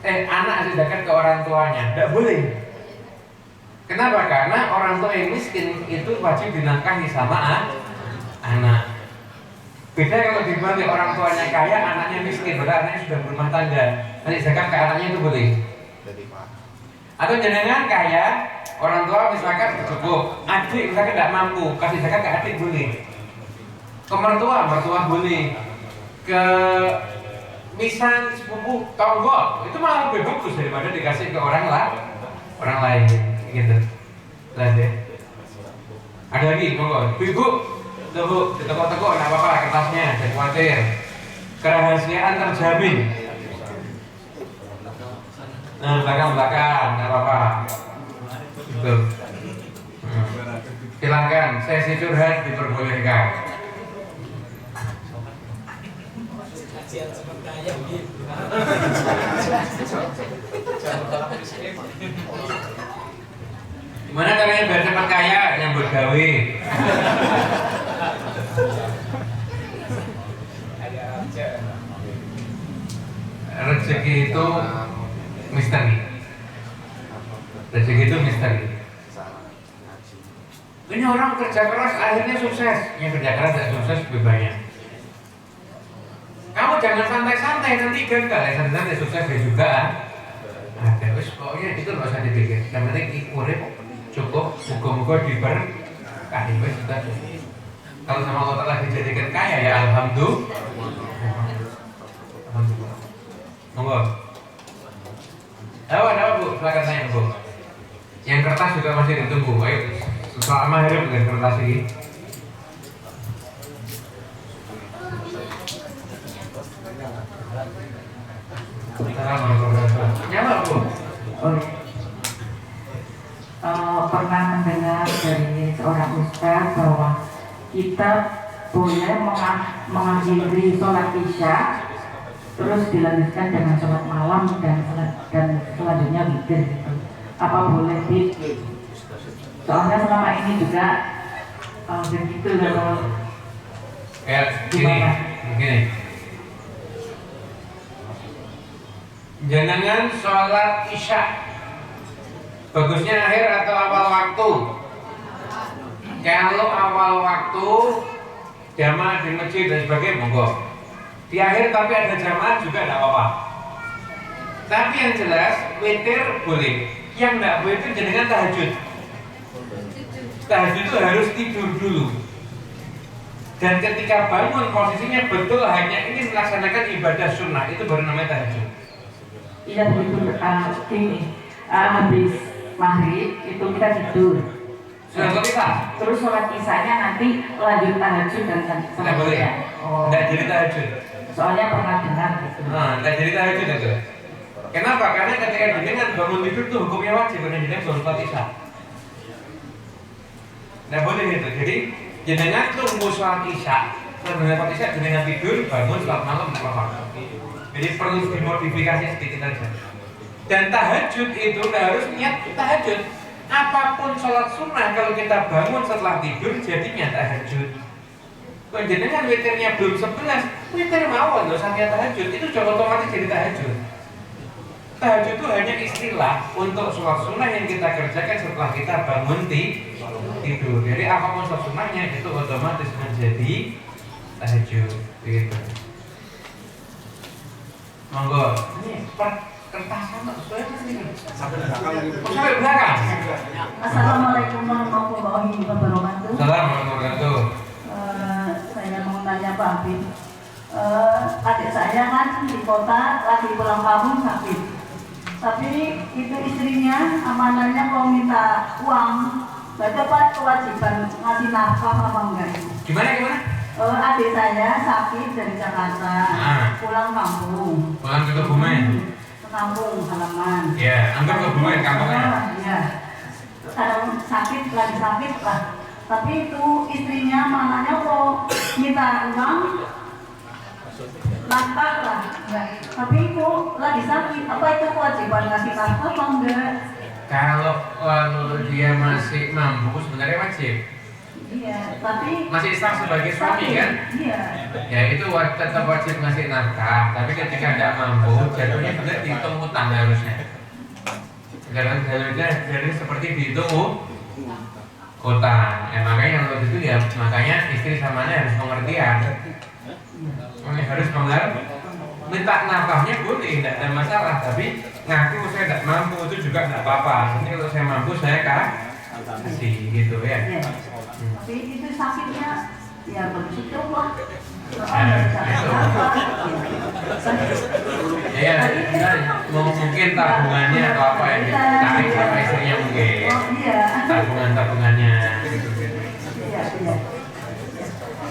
Anak ngasih zakat ke orang tuanya? Tidak boleh. Kenapa? Karena orang tua yang miskin itu wajib dinafkahi sama anak. Beda kalau dibalik orang tuanya kaya, anaknya miskin, berarti anaknya sudah berumah tangga. Nanti zakat ke anaknya itu boleh. Atau jenengan kaya, orang tua misalkan cukup, adik misalkan tidak mampu, kasih zakat ke adik boleh. Ke mertua boleh. Ke misan, sepupu, tonggo, itu malah lebih bagus daripada dikasih ke orang lain, gitu. Lanjut. Ada lagi, monggo. Ibu, tuh ditekuk-tekuk, nggak apa-apa kertasnya, jangan khawatir. Kerahasiaan terjamin. Nah, belakang, nggak apa-apa. Gitu. Silakan, sesi curhat diperbolehkan. Gimana caranya biar cepat kaya? Nyambut gawe. Rezeki itu misteri. Rezeki itu misteri. Ini orang kerja keras akhirnya sukses. Yang kerja keras tidak sukses lebih banyak. Kamu jangan santai-santai, nanti gagal. Santai-santai sukses ya juga. Ada, wis pokoknya itu nggak usah dipikir. Yang penting urip cukup, muka-muka diberkahi wis sudah. Kalau sama Allah telah dijadikan kaya ya alhamdulillah. Alhamdulillah. Monggo. Ada Bu? Silakan tanya Bu. Yang kertas juga masih ditunggu. Ayo, selama hidup dengan kertas ini. Pernah mendengar dari seorang ustaz bahwa kita boleh mengakhiri sholat isya terus dilanjutkan dengan sholat malam dan selanjutnya witir gitu. Apa boleh soalnya selama ini juga begitu kalau kayak gini. Jangan sholat isya bagusnya akhir atau awal waktu. Kalau awal waktu jamaah di masjid dan sebagainya monggo. Di akhir tapi ada jamaah juga tidak apa-apa. Tapi yang jelas witir boleh. Yang tidak boleh itu jenengan tahajud. Tahajud itu harus tidur dulu. Dan ketika bangun posisinya betul hanya ingin melaksanakan ibadah sunnah, itu baru namanya tahajud. Iya begitu. Habis maghrib itu kita tidur. Sudah bisa. Terus sholat isanya nanti lanjut tahajud dan Tidak boleh. Tidak jadi tahajud. Soalnya pernah dengar gitu. Tidak jadi tahajud itu. Kenapa? Karena ketika jenengan bangun tidur itu hukumnya wajib karena jenengan sholat isya. Tidak boleh itu. Jadi jenengan tunggu sholat isya. Setelah sholat isya jenengan tidur, bangun sholat malam tidak apa-apa. Jadi perlu dimodifikasi sedikit saja. Dan tahajud itu harus niat tahajud. Apapun sholat sunnah kalau kita bangun setelah tidur jadinya tahajud. Kalau jenengan witirnya belum 11, witir mawon loh sampai tahajud itu sudah otomatis jadi tahajud. Tahajud itu hanya istilah untuk sholat sunnah yang kita kerjakan setelah kita bangun tidur. Jadi apapun sholat sunnahnya itu otomatis menjadi tahajud. Begitu. Monggo. Ini kertasan tak sesuai ini. Sampai belakang lagi. Oh, sampai belakang. Assalamualaikum warahmatullahi wabarakatuh. Assalamualaikum warahmatullahi wabarakatuh. Saya mau tanya Pak Habib. Adik saya kan di kota lagi pulang kampung sakit. Tapi itu istrinya amanahnya mau minta uang. Baca Pak kewajiban ngasih nafkah apa enggak? Gimana? Adik saya sakit dari Jakarta, pulang kampung. Pulang ke Kebumen. Ke kampung halaman. Ya, anggap Kebumen kampungnya. Iya. Sekarang lagi sakit lah. Tapi itu istrinya mamanya kok minta uang nafkah lah. Tapi itu lagi sakit. Apa itu kewajiban ngasih nafkah apa enggak? Kalau dia masih mampu sebenarnya wajib. Iya, tapi Masih sah sebagai suami kan? Iya. Ya itu tetap wajib ngasih nafkah. Tapi ketika tidak mampu, jatuhnya benar dihitung utang harusnya. Karena jadi seperti dihitung utang. Makanya kalau itu ya makanya istri samanya harus pengertian. Harus minta nafkahnya boleh, tidak ada masalah. Tapi ngaku saya tidak mampu itu juga tidak apa-apa. Nanti kalau saya mampu saya kasih gitu ya. Iya. Tapi itu sakitnya ya bersyukur lah. Ya, mungkin tabungannya atau apa yang ditarik sama istrinya mungkin. Oh iya. Tabungannya. Iya.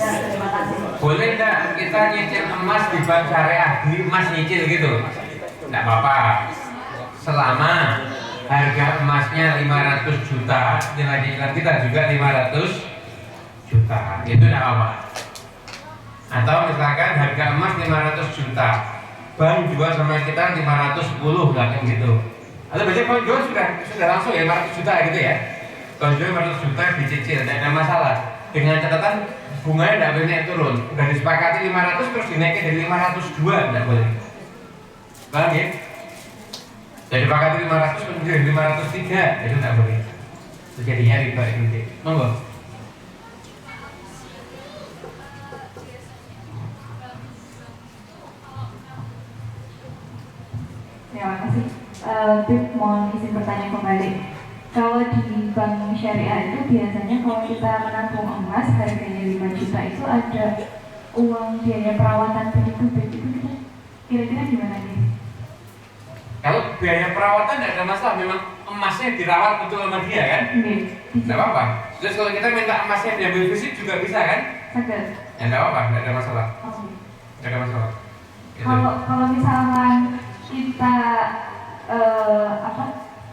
Ya, terima kasih. Boleh nggak kita nyicil emas di bank syariah, beli emas nyicil gitu? Nggak apa-apa. Selama harga emasnya 500 juta, nilai cicilan kita juga 500 juta, itu nggak apa-apa. Atau misalkan harga emas 500 juta, bank jual sama kita 510, kan gitu. Atau biasanya kalau jual sudah langsung ya 500 juta gitu ya. Kalau jual 500 juta dicicil, tidak ada masalah. Dengan catatan bunganya tidak boleh naik turun. Udah disepakati 500 terus dinaikin dari 502, tidak boleh. Paham ya? Jadi disepakati 500 terus jadi 503, itu tidak boleh. Itu jadinya riba itu. Monggo. Terima kasih. Bib mohon izin bertanya kembali. Kalau di bank syariah itu biasanya kalau kita menabung emas harganya 5 juta itu ada uang biaya perawatan begitu itu kita kira-kira gimana nih? Kalau biaya perawatan tidak ada masalah, memang emasnya dirawat betul sama dia kan? Tidak apa-apa. Terus kalau kita minta emasnya diambil fisik juga bisa kan? Ada. Ya tidak apa-apa, tidak ada masalah. Tidak ada masalah. Gitu. Kalau misalkan kita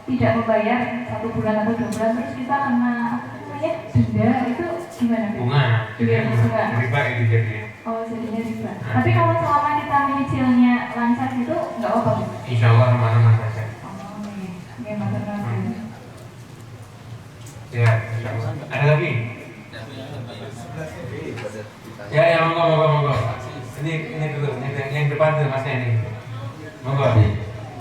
tidak membayar 1 bulan atau 2 bulan terus kita kena denda itu gimana? Bunga. Bunga. Riba itu jadi. Oh jadinya riba. Tapi kalau selama kita menyicilnya lancar gitu nggak apa-apa. Insya Allah aman-aman saja. Oh iya, matur. Ya, insya Allah. Ada lagi? Ya, monggo. Ini dulu, ini yang depan tuh masnya ini. Monggo.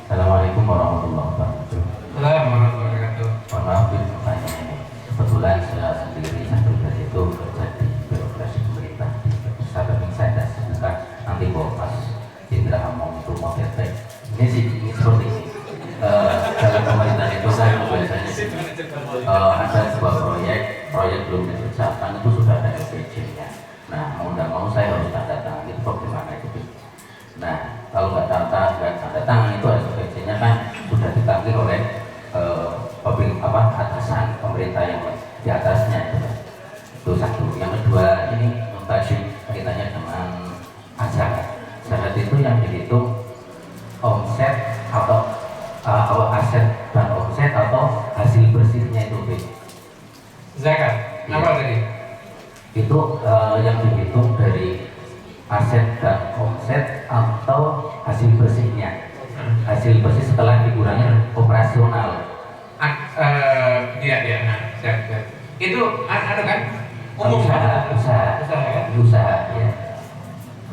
Assalamualaikum warahmatullahi wabarakatuh. Assalamualaikum warahmatullahi wabarakatuh. Mohon maaf pertanyaan ini. Kebetulan saya sendiri pribadi itu kerja di birokrasi pemerintah di samping saya tidak sebutkan nanti bawa pas Indra ngomong itu mau detek. Ini seperti ini. Dalam pemerintahan itu kan biasanya ada sebuah proyek belum dikerjakan itu sudah ada LPJ-nya. Nah mau tidak mau saya harus tanda tangan itu bagaimana itu. Nah kalau nggak tanda tangan itu LPJ-nya kan sudah ditanggung oleh atasan pemerintah yang di atasnya itu satu. Yang kedua ini mutasim kaitannya dengan zakat itu yang dihitung omset atau aset dan omset atau hasil bersihnya itu Zakat. Apa tadi? Itu yang dihitung dari aset dan omset atau hasil bersihnya. Hasil bersih setelah dikurangi operasional. Iya, nah, siap. Itu ada kan? Umum Usaha ya.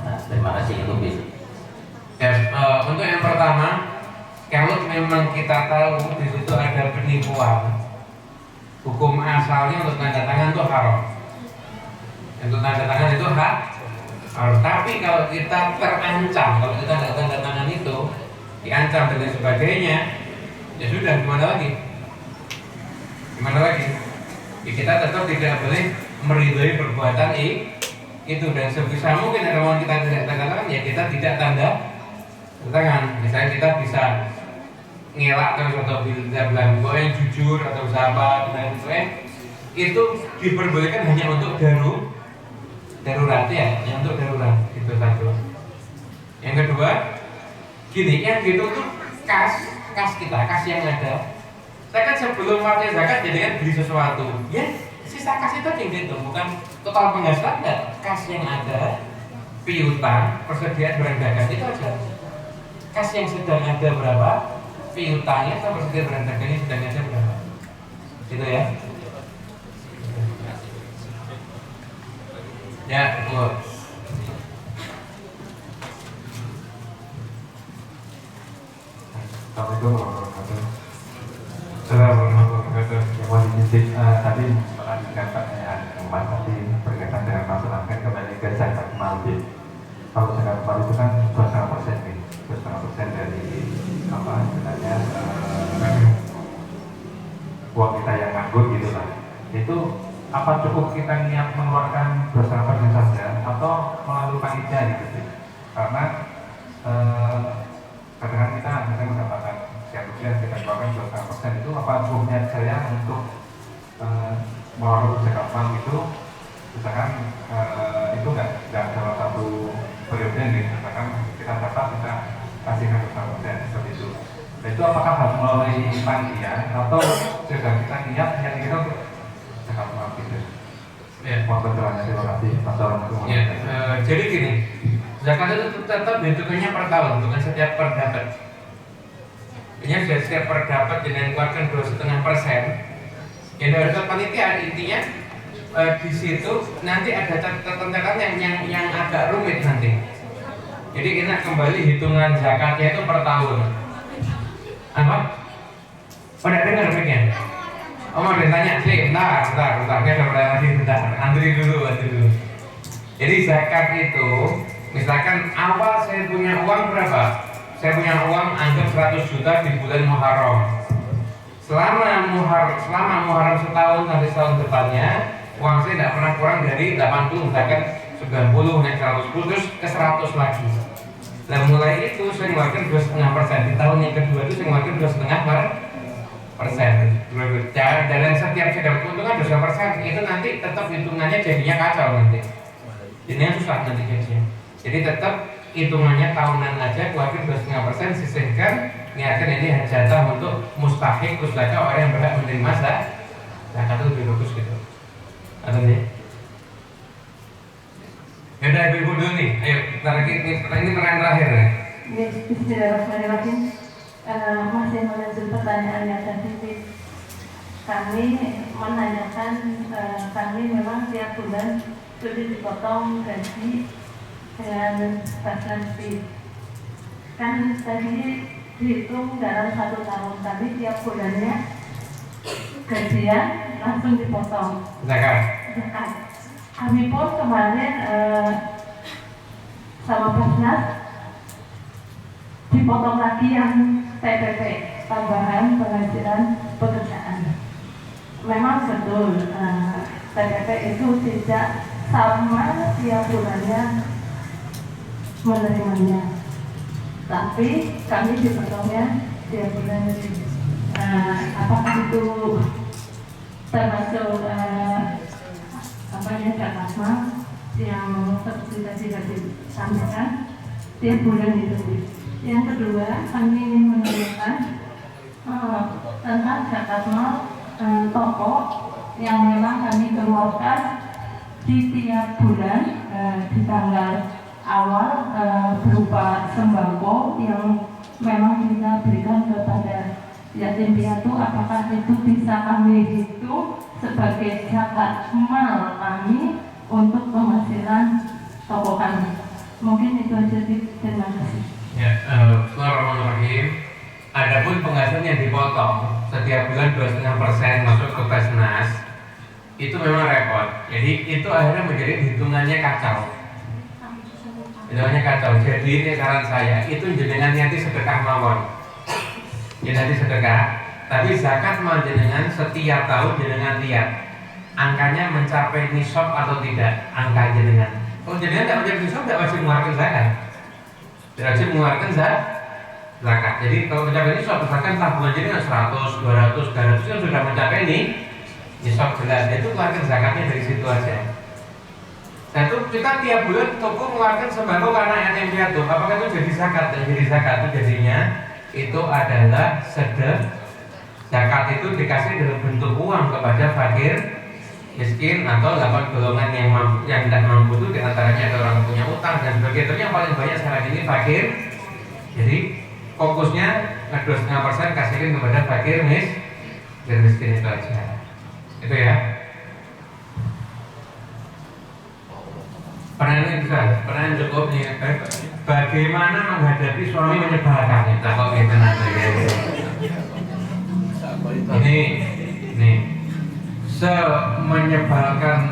Nah, terima kasih itu bis. Ya, untuk yang pertama, kalau memang kita tahu di situ ada penipuan, hukum asalnya untuk tanda tangan itu haram. Untuk tanda tangan itu haram. Tapi kalau kita terancam, kalau kita tidak tanda tangan itu, diancam dan lain sebagainya, ya sudah, gimana lagi? Ya, kita tetap tidak boleh meridhoi perbuatan itu, dan sebisa mungkin kalau kita tidak tanda tangan, ya kita tidak tanda tangan. Misalnya kita bisa ngelak terus atau bilang gue yang jujur atau sahabat dan lain-lain, itu diperbolehkan hanya untuk darurat ya, hanya untuk darurat. Itu satu. Yang kedua, gini, yang gitu tuh kas kita, kas yang ada. Saya kan sebelum waktu zakat jadi kan beli sesuatu, ya sisa kas itu yang gitu, bukan total penghasilan, enggak. Kas yang ada, piutang, persediaan barang dagang itu aja. Kas yang sedang ada berapa, piutangnya atau persediaan barang dagangnya sedang ada berapa, gitu ya. Ya, betul. Assalamualaikum warahmatullahi wabarakatuh. Assalamualaikum warahmatullahi wabarakatuh. Tadi melanjutkan pertanyaan Mas tadi berkaitan dengan masalah kembali ke zakat mal. Kalau zakat mal itu kan 2,5% nih, 2,5% dari apa sebenarnya uang kita yang nganggur gitu lah. Itu apa cukup kita niat mengeluarkan 2,5% saja atau melalui panitia gitu sih? Karena kadang kita misalnya mendapatkan sekian kita keluarkan 2,5% itu apa cukupnya saya untuk melalui zakat mal itu, misalkan itu nggak dalam satu periode nih, misalkan kita dapat kita kasihkan 2,5% seperti itu. Nah, itu apakah harus melalui panitia atau sudah kita niat kita untuk zakat mal gitu? Ya. Mohon bantuannya, terima kasih. Assalamualaikum. Ya, jadi gini, zakat itu tetap hitungannya per tahun, bukan setiap per dapat. Ini setiap per dapat dengan keluarkan 2,5%. Yang harus panitia intinya di situ nanti ada catatan yang agak rumit nanti. Jadi kita kembali hitungan zakatnya itu per tahun. Apa? Pada dengar mikirnya? Oh, mau ditanya sih, bentar, ini ada lagi, bentar, antri dulu. Jadi zakat itu, misalkan awal saya punya uang berapa? Saya punya uang anggap 100 juta di bulan Muharram. Selama Muharram setahun sampai setahun depannya, uang saya tidak pernah kurang dari 80, misalkan 90 naik 110 terus ke 100 lagi. Nah mulai itu saya mengeluarkan 2,5%. Di tahun yang kedua itu saya mengeluarkan 2,5%. Dan setiap saya dapat keuntungan 2,5%, itu nanti tetap hitungannya jadinya kacau nanti. Jadinya susah nanti jadinya. Jadi tetap hitungannya tahunan aja, keluarkan 2,5%, sisihkan, niatkan ini jatah untuk mustahik, khususnya orang yang berhak menerima zakat itu lebih bagus gitu. Ada nih? Yaudah ibu dulu nih, ayo kita lagi ini pertanyaan terakhir ya. Bismillahirrahmanirrahim. Masih melanjut pertanyaan yang tadi, kami menanyakan, kami memang tiap bulan sudah dipotong gaji dengan bagian fee. Kan tadi dihitung dalam 1 tahun, tapi tiap bulannya gajian langsung dipotong Zakat. Kami pun kemarin sama Basnas dipotong lagi yang TPP, tambahan penghasilan pekerjaan. Memang betul TPP itu tidak sama tiap bulannya menerimanya, tapi kami dipotongnya tiap bulan. Apakah itu termasuk zakat mal yang seperti tadi disampaikan tiap bulan itu? Yang kedua, kami ingin menanyakan tentang zakat mal toko yang memang kami keluarkan di tiap bulan di tanggal awal berupa sembako yang memang kita berikan kepada yatim piatu. Apakah itu bisa kami hitung sebagai zakat mal kami untuk penghasilan toko kami? Mungkin itu aja. Terima kasih. Ya, Bismillahirrahmanirrahim. Adapun penghasilan yang dipotong setiap bulan 2,5% masuk ke Basnas, itu memang repot. Jadi itu akhirnya menjadi hitungannya kacau. Jenengannya kacau. Jadi ini saran saya, itu jenengan niati sedekah mawon. Niati sedekah, tapi zakat mau jenengan setiap tahun jenengan lihat angkanya mencapai nisab atau tidak, angka jenengan. Kalau jenengan tidak mencapai nisab, tidak wajib mengeluarkan zakat. Tidak wajib mengeluarkan zakat. Jadi kalau mencapai nisab, misalkan tabungan jenengan 100, 200, 300 yang sudah mencapai nisab jelas, itu keluarkan zakatnya dari situ aja. Nah itu kita tiap bulan toko mengeluarkan sembako karena yatim piatu. Apakah itu jadi zakat? Dan jadi zakat itu jadinya itu adalah sedekah. Zakat itu dikasih dalam bentuk uang kepada fakir, miskin atau 8 golongan yang tidak mampu itu diantaranya ada orang yang punya utang dan sebagainya. Tapi yang paling banyak sekarang ini fakir. Jadi fokusnya 2,5% kasihkan kepada fakir, miskin itu aja. Itu ya. Pertanyaan bisa, pertanyaan cukup nih. Bagaimana menghadapi suami menyebalkan? Kita kok gitu nanti. Ini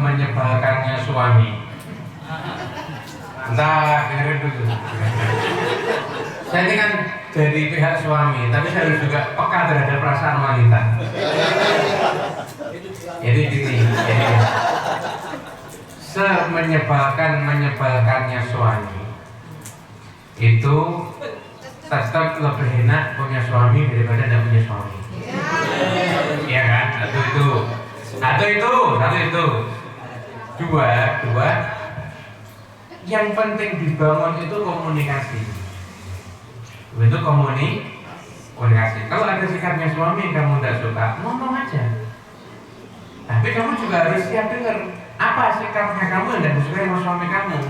menyebalkannya suami. Entah, dengerin dulu. Saya ini kan dari pihak suami, tapi saya harus juga peka terhadap perasaan wanita. Jadi gini. Menyebalkannya suami itu tetap lebih enak punya suami daripada tidak punya suami. Iya kan? Satu itu. Dua. Yang penting dibangun itu komunikasi. Itu komunikasi. Kalau ada sikapnya suami yang kamu tidak suka, ngomong aja. Tapi kamu juga harus siap dengar apa sikapnya kamu yang tidak disukai sama suami kamu.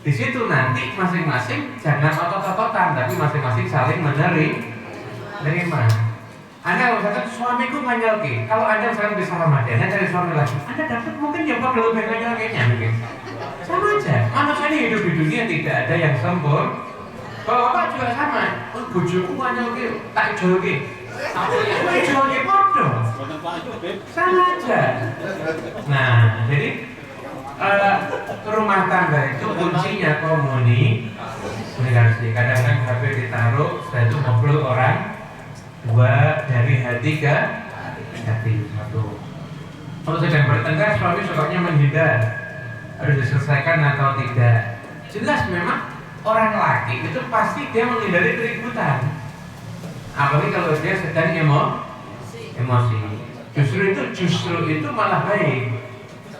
Di situ nanti masing-masing jangan otot-ototan, tapi masing-masing saling menerima. Anda misalkan suamiku nganyelki, kalau Anda misalkan bisa sama dia, Anda cari suami lagi, Anda dapat mungkin jawab lebih nganyelkinya mungkin. Sama aja, manusia ini hidup di dunia tidak ada yang sempurna. Kalau Bapak juga sama, bojoku nganyelki, tak jolki. Aku jolki bodoh. Sama aja. Nah, jadi rumah tangga itu kuncinya komunikasi. Kadang-kadang HP ditaruh, saya itu ngobrol orang, dua dari hati ke hati. Satu. Kalau sedang bertengkar, suami sukanya menghindar, harus diselesaikan atau tidak. Jelas memang orang laki itu pasti dia menghindari keributan. Apalagi kalau dia sedang emosi. Justru itu malah baik.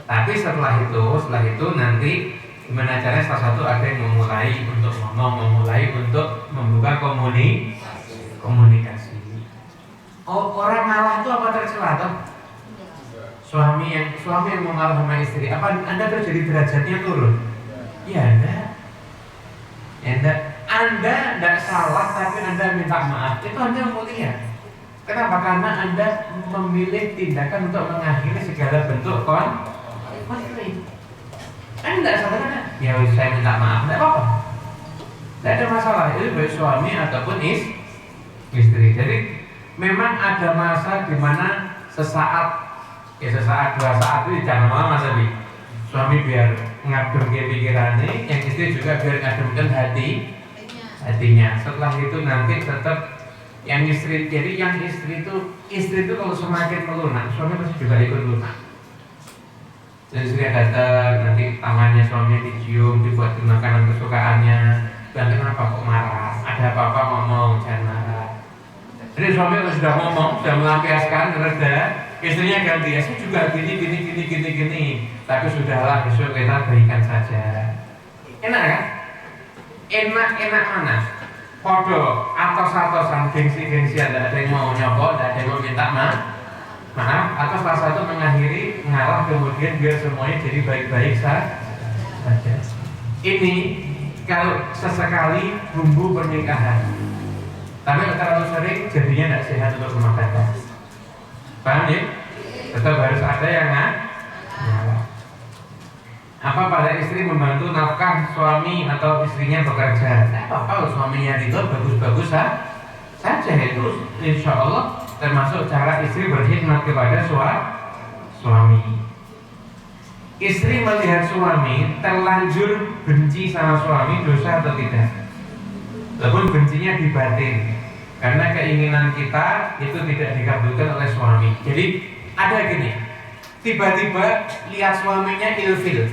Tapi setelah itu nanti gimana caranya salah satu ada yang memulai untuk ngomong, memulai untuk membuka komunikasi. Oh, orang ngalah itu apa tercela toh? Suami yang mengalah sama istri, apa Anda terjadi derajatnya turun? Ya enggak. Anda tidak salah tapi Anda minta maaf, itu Anda mulia. Kenapa? Karena Anda memilih tindakan untuk mengakhiri segala bentuk konflik. Anda tidak salah kan? Ya saya minta maaf, tidak apa-apa. Tidak ada masalah, itu baik suami ataupun istri. Jadi memang ada masa di mana sesaat, dua saat itu jangan lama tapi suami biar ngademkan pikirannya, yang istri juga biar ngademkan hatinya. Setelah itu nanti tetap yang istri, jadi yang istri itu kalau semakin melunak, suami pasti juga ikut lunak. Jadi istri datang, nanti tangannya suami dicium, dibuat makanan kesukaannya. Dan kenapa kok marah? Ada apa-apa ngomong, jangan marah. Jadi suami kalau sudah ngomong, sudah melampiaskan, reda, istrinya ganti, saya juga gini. Tapi sudahlah, besok kita baikan saja. Enak kan? Enak mana? Podo atos-atosan, gengsi-gengsian, tidak ada yang mau nyopot, tidak ada yang mau minta maaf, atau salah satu mengakhiri, ngalah kemudian biar semuanya jadi baik-baik saja. Ini kalau sesekali bumbu pernikahan, tapi terlalu sering jadinya tidak sehat untuk rumah tangga. Paham ya? Tetap harus ada yang ngalah. Apa pada istri membantu nafkah suami atau istrinya bekerja? Kalau suaminya itu bagus-bagus saja, itu insya Allah termasuk cara istri berkhidmat kepada suami. istri melihat suami terlanjur benci sama suami, dosa atau tidak? Walaupun bencinya di batin, karena keinginan kita itu tidak dikabulkan oleh suami. Jadi ada gini, tiba-tiba lihat suaminya ilfil,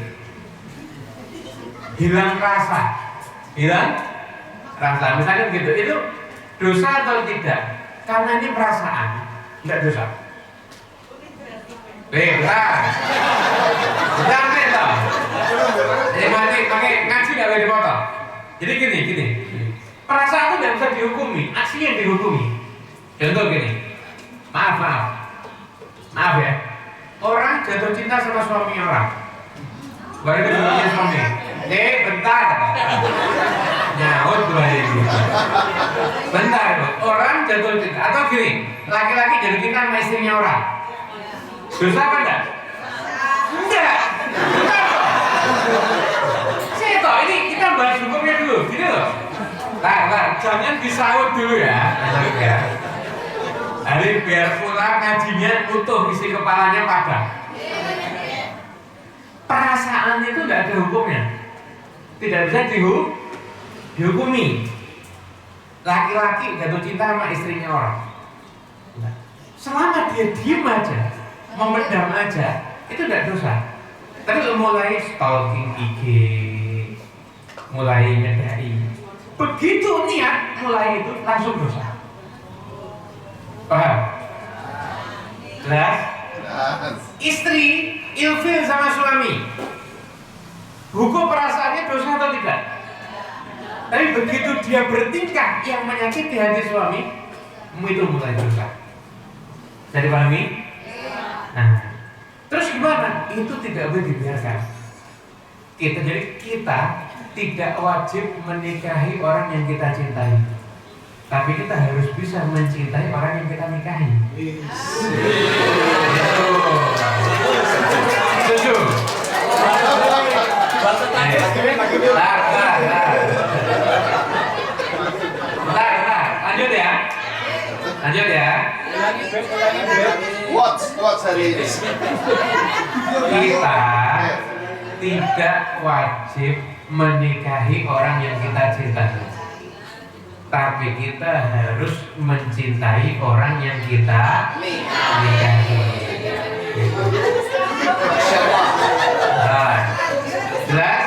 hilang rasa, misalkan gitu, itu dosa atau tidak? Karena ini perasaan, tidak dosa. Benar. Jadi pakai ngaji tidak boleh dipotong. Jadi gini. Perasaan itu tidak bisa dihukumi, aksinya yang dihukumi. Contoh gini, maaf ya. Orang jatuh cinta sama suami orang. Baru itu suami. Bentar. Nyaut dua ini. Bentar, orang jatuh cinta atau gini, laki-laki jatuh cinta sama istrinya orang. Dosa apa enggak? Enggak. Ini kita bahas hukumnya dulu, gitu loh. Nah, jangan disaut dulu ya. Hari biar pulang ngajinya utuh, isi kepalanya padang. Perasaan itu enggak ada hukumnya. Tidak bisa dihukumi. Laki-laki jatuh cinta sama istrinya orang. Selama dia diem aja, memendam aja, itu tidak dosa. Tapi mulai stalking IG, mulai nyedai, begitu niat mulai itu langsung dosa. Paham? Jelas? Istri ilfil sama suami, hukum perasaannya dosa atau tidak? Tapi begitu dia bertingkah yang menyakiti hati suami, itu mulai dosa. Jadi pahami? Nah, terus gimana? Itu tidak boleh dibiarkan. Jadi kita tidak wajib menikahi orang yang kita cintai, tapi kita harus bisa mencintai orang yang kita nikahi. Setuju? Lanjut ya. What's hari ini? Kita tidak wajib menikahi orang yang kita cintai, tapi kita harus mencintai orang yang kita nikahi. Jelas?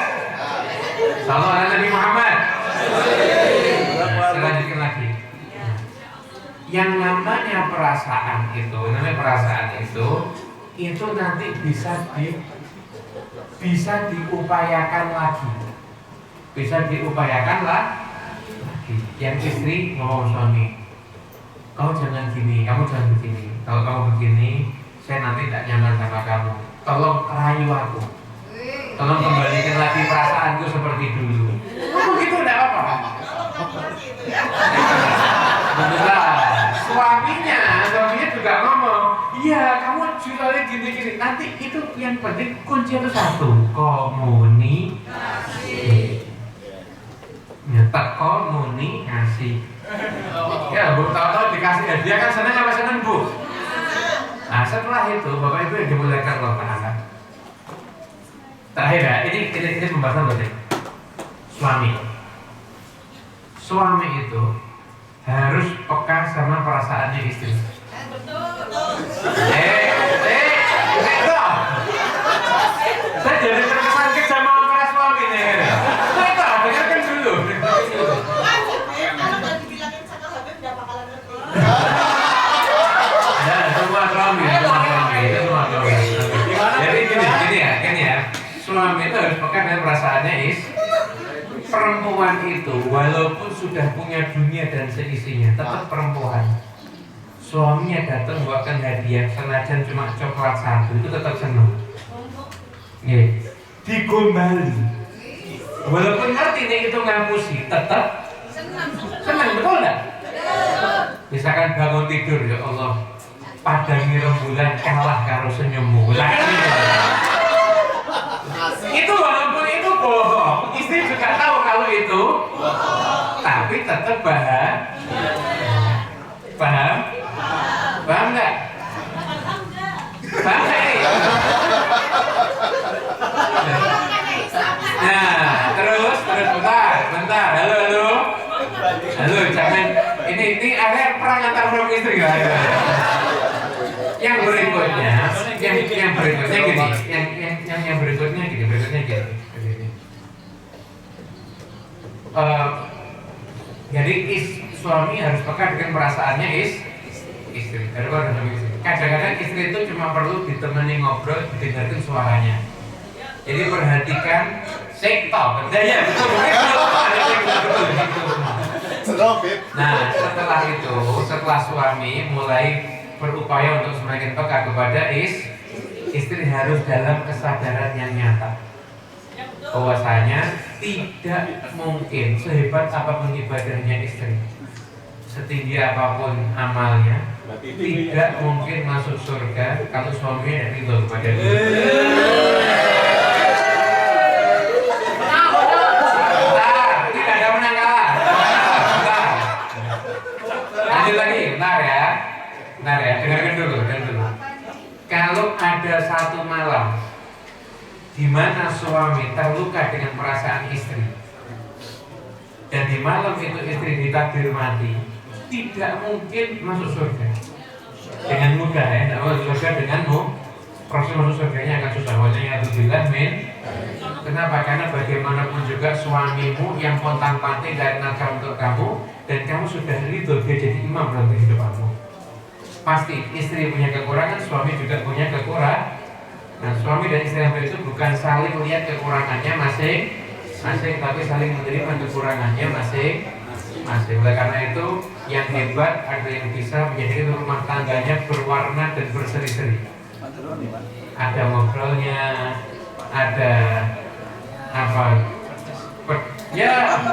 Sallallahu alaihi Nabi Muhammad. Selanjutkan lagi. Yang namanya perasaan itu nanti bisa diupayakan lagi. Yang istri ngomong suami, kau jangan gini, kamu jangan begini. Kalau kamu begini, saya nanti tidak nyaman sama kamu. Tolong rayu aku. Tolong kembalikan lagi perasaanku seperti dulu. Begitu tidak apa-apa. Suaminya juga ngomong, iya kamu juga gini-gini. Nanti itu yang penting kunci itu satu, komunikasi. Nyetak komunikasi. Ya bu, tahu-tahu dikasih hadiah kan senang apa senang bu? Nah setelah itu bapak ibu yang dimuliakan Allah Ta'ala. Terakhir ya, ini pembahasan berarti. Suami itu harus peka sama perasaannya istri. Saya jadi terkesan sama para suami nih. Dengarkan dulu. Kalau nggak dibilangin sama HP udah bakalan ngerti. Ya, semua suami. Jadi gini ya. Suami itu harus peka dengan perasaannya perempuan itu walaupun sudah punya dunia dan seisinya tetap perempuan. Suaminya datang bawakan hadiah senajan cuma coklat satu itu tetap senang. Digombali. Walaupun ngerti nih itu ngapusi tetap senang, betul enggak? Misalkan bangun tidur, ya Allah, padangi rembulan kalah karo senyummu. Itu walaupun itu bohong, istri juga tahu kalau itu, tapi tetap paham nggak? Paham nggak? Lalu jangan ini ada perang antar suami istri nggak ada. Yang berikutnya gini, yang berikutnya gini. Jadi suami harus peka dengan perasaannya istri. Kadang-kadang istri itu cuma perlu ditemani ngobrol, didengarkan suaranya. Jadi perhatikan sektor, ya betul. Nah setelah suami mulai berupaya untuk semakin peka kepada istri harus dalam kesadaran yang nyata. Bahwasanya tidak mungkin sehebat apapun ibadahnya istri, setinggi apapun amalnya, tidak mungkin masuk surga kalau suaminya tidak ridho kepada dia. Tidak ada menang kalah. Lanjut lagi, bentar ya, dengarkan dulu. Kalau ada satu malam di mana suami terluka dengan perasaan istri, dan di malam itu istri ditakdir mati, tidak mungkin masuk surga dengan mudah ya. Tidak masuk surga denganmu, proses masuk surganya akan susah. Wajahnya Alhamdulillah min. Kenapa? Karena bagaimanapun juga suamimu yang pontang-panting dari nafkah untuk kamu, dan kamu sudah ridho dia jadi imam dalam kehidupanmu. Pasti istri punya kekurangan, suami juga punya kekurangan. Nah, suami dan istri yang itu bukan saling melihat kekurangannya masing-masing, tapi saling menerima kekurangannya masing-masing. Oleh karena itu, yang hebat ada yang bisa menjadikan rumah tangganya berwarna dan berseri-seri. Ada ngobrolnya, ada apa? Ya,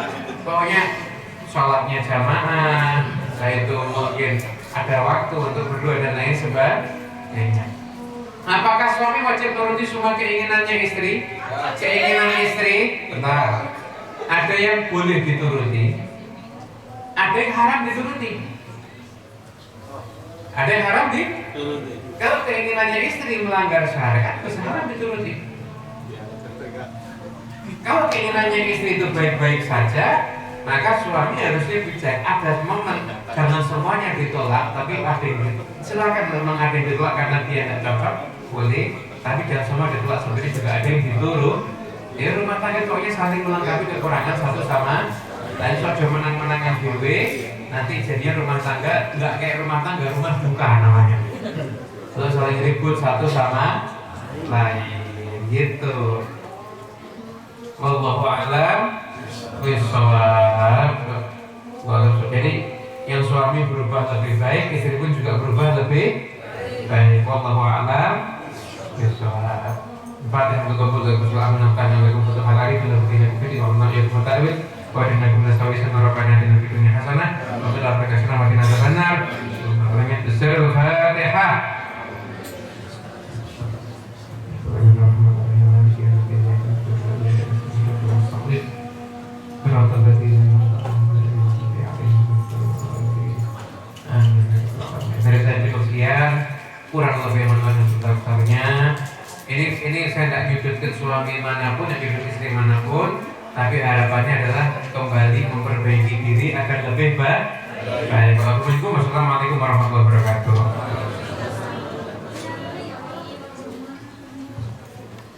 pokoknya sholatnya jamaah, itu mungkin ada waktu untuk berdua dan lain sebagainya. Apakah suami wajib menuruti semua keinginannya istri? Keinginan istri, benar. Ada yang boleh dituruti, ada yang haram dituruti. Ada yang haram dituruti. Kalau keinginannya istri melanggar syariat, bisa haram dituruti. Kalau keinginannya istri itu baik-baik saja, maka suami harusnya bijak. Ada momen, jangan semuanya ditolak, tapi ada yang silakan memang ada yang ditolak karena dia tidak dapat, boleh. Tapi jangan semua ditolak sendiri, juga ada yang diturut. Ya rumah tangga pokoknya saling melengkapi kekurangan satu sama lain. Sudah menang-menangan dewe, nanti jadinya rumah tangga nggak kayak rumah tangga, rumah duka namanya. Terus saling ribut satu sama lain, gitu. Wallahu a'lam bishawab. Jadi yang suami berubah lebih baik, istri pun juga berubah lebih baik. Wallahu a'lam bishawab. Fatihah untuk berdoa menamkan yang lebih butuh halari dalam dirinya bukti wa Allah ya mutawil wa inna kunna sawisan rabbana atina fid dunya hasanah wa fil akhirati hasanah wa qina adzabannar. Al-Fatihah. Dari saya cukup sekian, kurang lebih menurutnya. Ini saya tidak nyudutkan suami manapun, nyudut istri manapun, tapi harapannya adalah kembali memperbaiki diri agar lebih baik. Assalamualaikum warahmatullahi wabarakatuh.